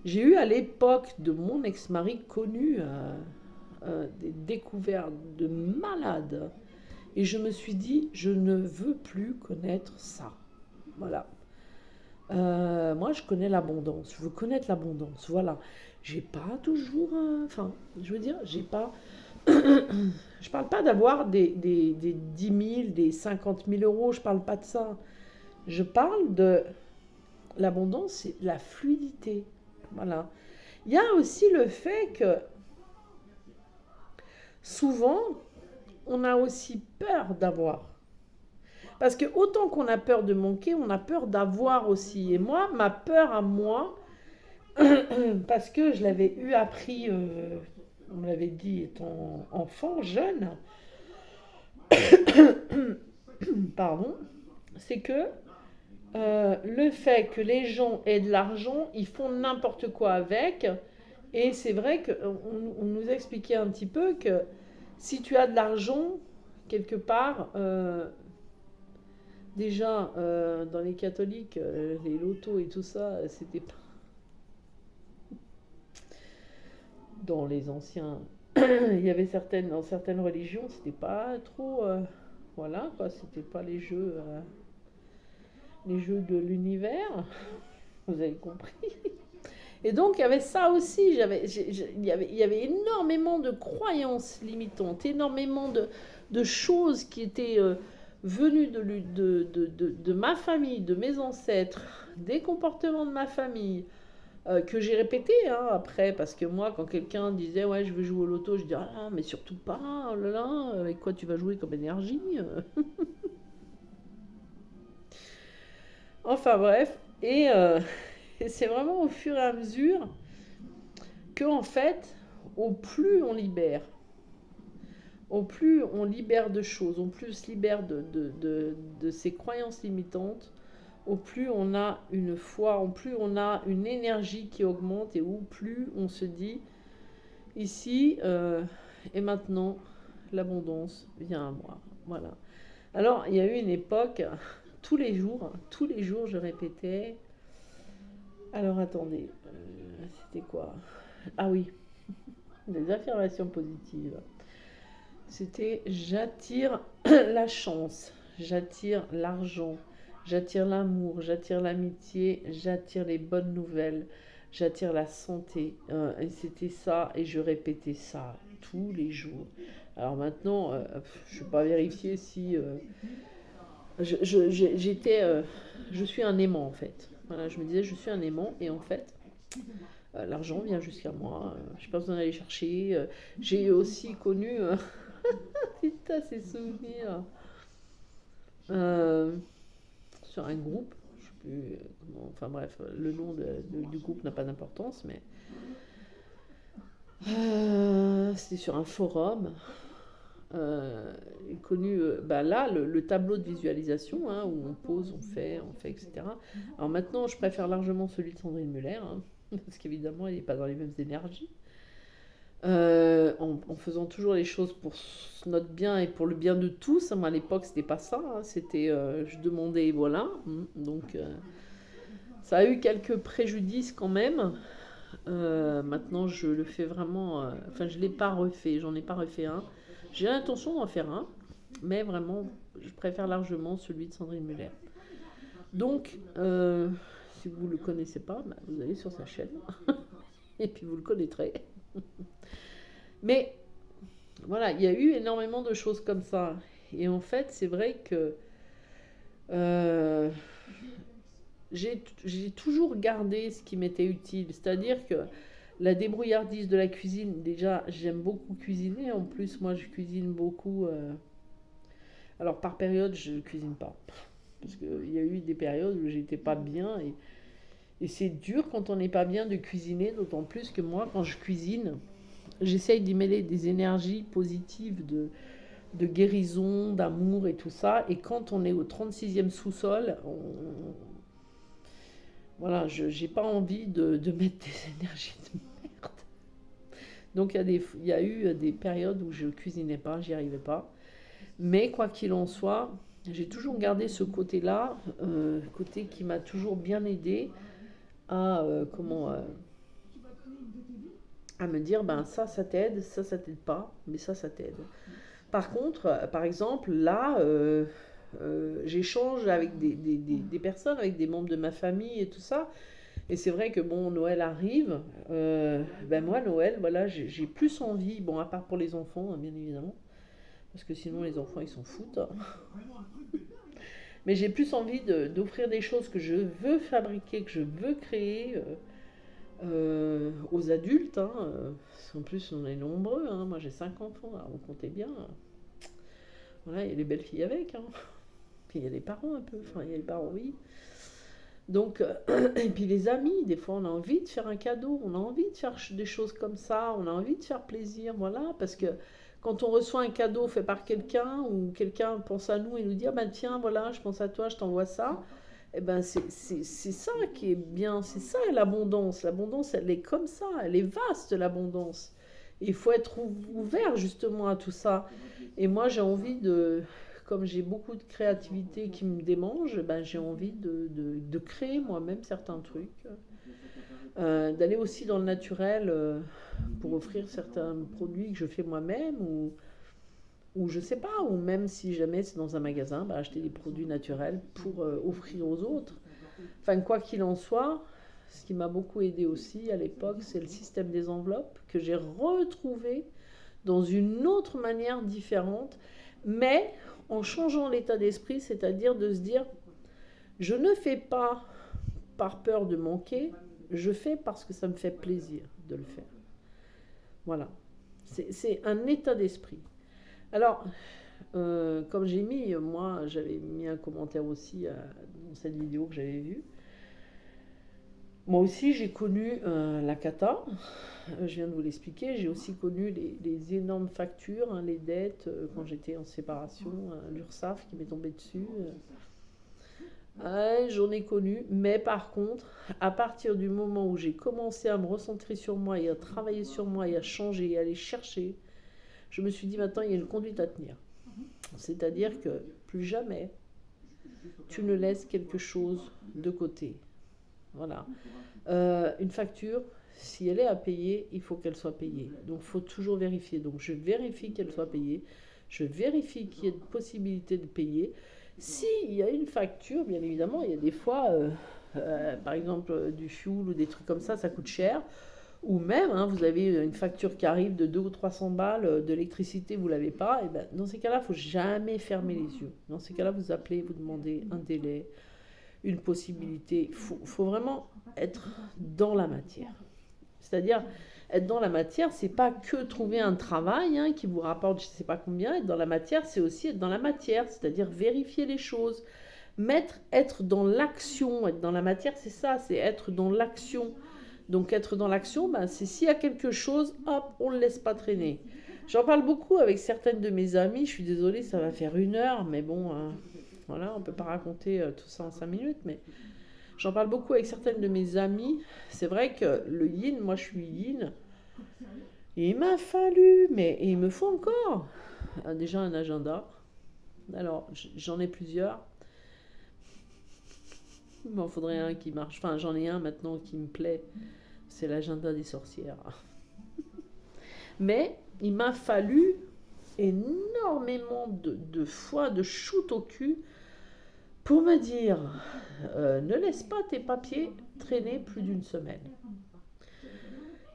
j'ai eu à l'époque de mon ex-mari connu des découvertes de malades. Et je me suis dit, je ne veux plus connaître ça. Voilà. Moi, je connais l'abondance. Je veux connaître l'abondance. Voilà. J'ai pas toujours... Enfin, je veux dire, j'ai pas... je parle pas d'avoir des 10 000, des 50 000 euros. Je parle pas de ça. Je parle de l'abondance, c'est la fluidité. Voilà. Il y a aussi le fait que souvent, on a aussi peur d'avoir. Parce que autant qu'on a peur de manquer, on a peur d'avoir aussi. Et moi, ma peur à moi, parce que je l'avais eu appris, on me l'avait dit étant enfant, jeune, pardon, c'est que le fait que les gens aient de l'argent, ils font n'importe quoi avec. Et c'est vrai qu'on nous expliquait un petit peu que si tu as de l'argent, quelque part, déjà dans les catholiques, les lotos et tout ça, c'était pas dans les anciens. Il y avait dans certaines religions, c'était pas trop. Voilà, quoi, c'était pas les jeux de l'univers. Vous avez compris. Et donc, il y avait ça aussi. Il y avait énormément de croyances limitantes, énormément de choses qui étaient venues de ma famille, de mes ancêtres, des comportements de ma famille, que j'ai répété après. Parce que moi, quand quelqu'un disait ouais, je veux jouer au loto, je dis ah, mais surtout pas, oh là là, avec quoi tu vas jouer comme énergie. Enfin bref. Et c'est vraiment au fur et à mesure que, en fait, au plus on libère, au plus on libère de choses, au plus on se libère de ces croyances limitantes, au plus on a une foi, au plus on a une énergie qui augmente et au plus on se dit, ici et maintenant, l'abondance vient à moi. Voilà. Alors, il y a eu une époque, tous les jours, je répétais. Alors, attendez, c'était quoi? Ah oui, des affirmations positives. C'était j'attire la chance, j'attire l'argent, j'attire l'amour, j'attire l'amitié, j'attire les bonnes nouvelles, j'attire la santé. Et c'était ça, et je répétais ça tous les jours. Alors maintenant, je ne vais pas vérifier si... je suis un aimant en fait. Voilà, je me disais je suis un aimant et en fait l'argent vient jusqu'à moi. Je n'ai pas besoin d'aller chercher. J'ai aussi connu putain, ces souvenirs euh, sur un groupe. Je sais plus comment, enfin bref, le nom du groupe n'a pas d'importance, mais c'était sur un forum. Connu, bah là, le tableau de visualisation, où on pose, on fait, etc. Alors maintenant, je préfère largement celui de Sandrine Muller, parce qu'évidemment, il n'est pas dans les mêmes énergies. En faisant toujours les choses pour notre bien et pour le bien de tous. Moi, à l'époque, c'était pas ça. C'était, je demandais, voilà. Donc, ça a eu quelques préjudices quand même. Maintenant, je le fais vraiment. Enfin, je l'ai pas refait. J'en ai pas refait un. J'ai l'intention d'en faire un, mais vraiment, je préfère largement celui de Sandrine Muller. Donc, si vous ne le connaissez pas, bah, vous allez sur sa chaîne et puis vous le connaîtrez. Mais voilà, il y a eu énormément de choses comme ça. Et en fait, c'est vrai que j'ai toujours gardé ce qui m'était utile. C'est-à-dire que la débrouillardise de la cuisine, déjà, j'aime beaucoup cuisiner. En plus, moi, je cuisine beaucoup. Alors, par période, je ne cuisine pas. Parce qu'il y a eu des périodes où j'étais pas bien. Et c'est dur quand on n'est pas bien de cuisiner. D'autant plus que moi, quand je cuisine, j'essaye d'y mêler des énergies positives de guérison, d'amour et tout ça. Et quand on est au 36e sous-sol, voilà, j'ai pas envie de mettre des énergies de merde. Donc il y a eu des périodes où je cuisinais pas, j'y arrivais pas. Mais quoi qu'il en soit, j'ai toujours gardé ce côté-là, côté qui m'a toujours bien aidé à à me dire ben ça t'aide, ça t'aide pas, mais ça t'aide. Par contre, par exemple, là, j'échange avec des personnes, avec des membres de ma famille et tout ça. Et c'est vrai que bon, Noël arrive. Ben moi, Noël, voilà, j'ai plus envie, bon, à part pour les enfants, bien évidemment, parce que sinon les enfants ils s'en foutent. Mais j'ai plus envie d'offrir des choses que je veux fabriquer, que je veux créer. aux adultes, hein, en plus on est nombreux, hein, moi j'ai 5 enfants, alors vous comptez bien. Voilà, il y a les belles filles avec, hein. Puis il y a les parents un peu, enfin il y a les parents, oui. Donc, et puis les amis, des fois on a envie de faire un cadeau, on a envie de faire des choses comme ça, on a envie de faire plaisir, voilà, parce que quand on reçoit un cadeau fait par quelqu'un, ou quelqu'un pense à nous et nous dit, ah ben tiens, voilà, je pense à toi, je t'envoie ça, eh ben c'est ça qui est bien, c'est ça l'abondance. L'abondance, elle est comme ça, elle est vaste, l'abondance. Il faut être ouvert justement à tout ça. Et moi, j'ai envie de, comme j'ai beaucoup de créativité qui me démange, ben, j'ai envie de créer moi-même certains trucs. D'aller aussi dans le naturel pour offrir certains produits que je fais moi-même ou je sais pas, ou même si jamais c'est dans un magasin, ben, acheter des produits naturels pour offrir aux autres. Enfin, quoi qu'il en soit, ce qui m'a beaucoup aidé aussi à l'époque, c'est le système des enveloppes que j'ai retrouvé dans une autre manière différente, mais en changeant l'état d'esprit, c'est-à-dire de se dire, je ne fais pas par peur de manquer, je fais parce que ça me fait plaisir de le faire. Voilà. C'est un état d'esprit. Alors, comme j'ai mis, moi, j'avais mis un commentaire aussi dans cette vidéo que j'avais vue. Moi aussi, j'ai connu la cata. Je viens de vous l'expliquer. J'ai aussi connu les énormes factures, hein, les dettes, quand j'étais en séparation, l'URSSAF qui m'est tombé dessus. J'en ai connu, mais par contre, à partir du moment où j'ai commencé à me recentrer sur moi et à travailler sur moi et à changer et à aller chercher, je me suis dit maintenant il y a une conduite à tenir. C'est-à-dire que plus jamais tu ne laisses quelque chose de côté. Voilà. Une facture, si elle est à payer, il faut qu'elle soit payée. Donc il faut toujours vérifier. Donc je vérifie qu'elle soit payée. Je vérifie qu'il y ait une possibilité de payer. S'il y a une facture, bien évidemment, il y a des fois, par exemple, du fuel ou des trucs comme ça coûte cher. Ou même, hein, vous avez une facture qui arrive de 200 ou 300 balles d'électricité, vous ne l'avez pas. Et ben, dans ces cas-là, il ne faut jamais fermer les yeux. Dans ces cas-là, vous appelez, vous demandez un délai, une possibilité. Il faut vraiment être dans la matière. C'est-à-dire, être dans la matière, c'est pas que trouver un travail hein, qui vous rapporte je ne sais pas combien. Être dans la matière, c'est aussi être dans la matière, c'est-à-dire vérifier les choses. Être dans l'action, être dans la matière, c'est ça, c'est être dans l'action. Donc être dans l'action, ben, c'est s'il y a quelque chose, hop, on ne le laisse pas traîner. J'en parle beaucoup avec certaines de mes amies, je suis désolée, ça va faire 1 heure, mais bon, voilà, on ne peut pas raconter tout ça en 5 minutes, mais j'en parle beaucoup avec certaines de mes amies. C'est vrai que le yin, moi je suis yin, et il m'a fallu, et il me faut encore, déjà un agenda. Alors, j'en ai plusieurs. Il m'en faudrait un qui marche. Enfin, j'en ai un maintenant qui me plaît. C'est l'agenda des sorcières. Mais il m'a fallu énormément de fois de shoot au cul pour me dire ne laisse pas tes papiers traîner plus d'1 semaine.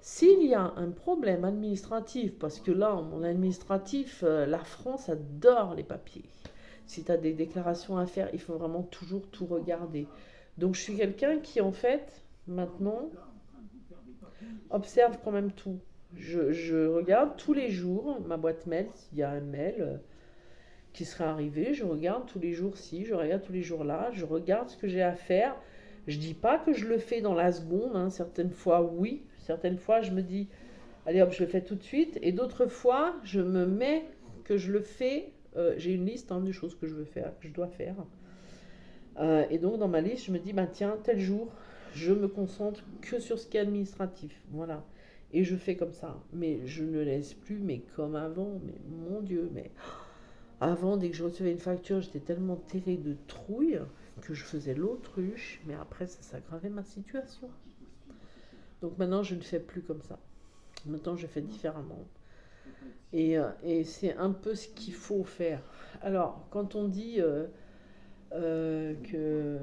S'il y a un problème administratif, parce que là, en administratif, la France adore les papiers. Si tu as des déclarations à faire, il faut vraiment toujours tout regarder. Donc je suis quelqu'un qui, en fait, maintenant, observe quand même tout. Je regarde tous les jours ma boîte mail, s'il y a un mail qui serait arrivé, je regarde tous les jours ci, je regarde tous les jours là, je regarde ce que j'ai à faire. Je dis pas que je le fais dans la seconde, hein. Certaines fois oui, certaines fois je me dis allez hop je le fais tout de suite, et d'autres fois je me mets que je le fais, j'ai une liste hein, de choses que je veux faire, que je dois faire. Et donc dans ma liste je me dis bah tiens tel jour je me concentre que sur ce qui est administratif, voilà. Et je fais comme ça, mais je ne laisse plus, mais comme avant, mais mon Dieu, mais avant, dès que je recevais une facture, j'étais tellement terrée de trouille que je faisais l'autruche, mais après, ça s'aggravait ma situation. Donc maintenant, je ne fais plus comme ça. Maintenant, je fais différemment. Et c'est un peu ce qu'il faut faire. Alors, quand on dit que...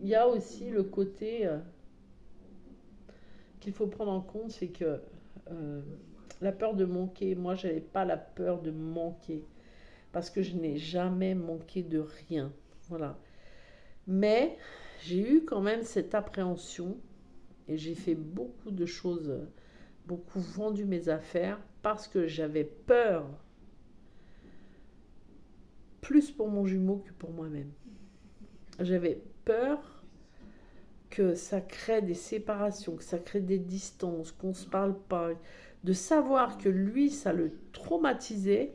Il y a aussi le côté qu'il faut prendre en compte, c'est que la peur de manquer, moi, je n'avais pas la peur de manquer. Parce que je n'ai jamais manqué de rien. Voilà. Mais j'ai eu quand même cette appréhension Et j'ai fait beaucoup de choses, beaucoup vendu mes affaires parce que j'avais peur, plus pour mon jumeau que pour moi-même. J'avais peur que ça crée des séparations, que ça crée des distances, qu'on ne se parle pas. De savoir que lui, ça le traumatisait,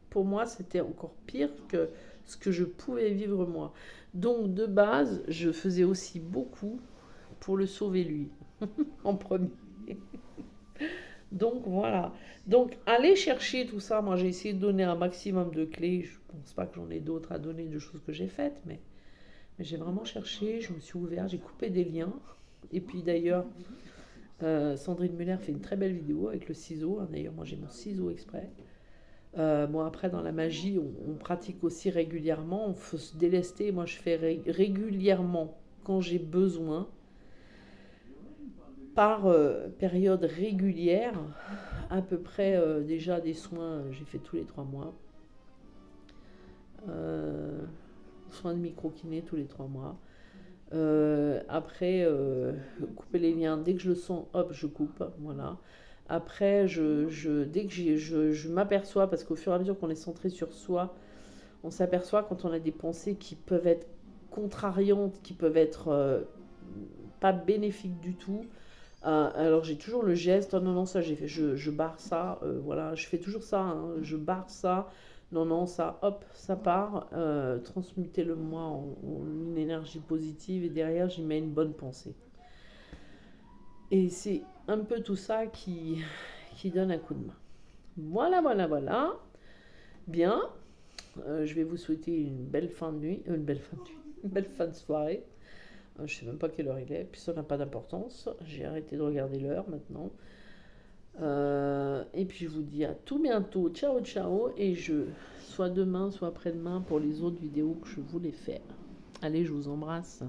pour moi, c'était encore pire que ce que je pouvais vivre moi. Donc, de base, je faisais aussi beaucoup pour le sauver lui, en premier. Donc, voilà. Donc, aller chercher tout ça, moi, j'ai essayé de donner un maximum de clés. Je ne pense pas que j'en ai d'autres à donner de choses que j'ai faites, mais j'ai vraiment cherché, je me suis ouverte, j'ai coupé des liens. Et puis, d'ailleurs, Sandrine Muller fait une très belle vidéo avec le ciseau. D'ailleurs, moi, j'ai mon ciseau exprès. Bon, après, dans la magie, on pratique aussi régulièrement. On faut se délester. Moi, je fais régulièrement quand j'ai besoin, par période régulière, à peu près déjà des soins, j'ai fait tous les 3 mois. Soins de micro-kiné tous les 3 mois. Après, couper les liens. Dès que je le sens, hop, je coupe. Voilà. Après, dès que je m'aperçois, parce qu'au fur et à mesure qu'on est centré sur soi, on s'aperçoit quand on a des pensées qui peuvent être contrariantes, qui peuvent être pas bénéfiques du tout. Alors j'ai toujours le geste, oh non, non, ça j'ai fait, je barre ça, voilà, je fais toujours ça, hein, je barre ça, non, non, ça, hop, ça part, transmutez-le moi en une énergie positive et derrière j'y mets une bonne pensée. Et c'est un peu tout ça qui donne un coup de main. Voilà, voilà, voilà. Bien, je vais vous souhaiter une belle fin de nuit, une belle fin de soirée. Je ne sais même pas quelle heure il est, puis ça n'a pas d'importance. J'ai arrêté de regarder l'heure maintenant. Et puis je vous dis à tout bientôt. Ciao, ciao. Et soit demain, soit après-demain pour les autres vidéos que je voulais faire. Allez, je vous embrasse.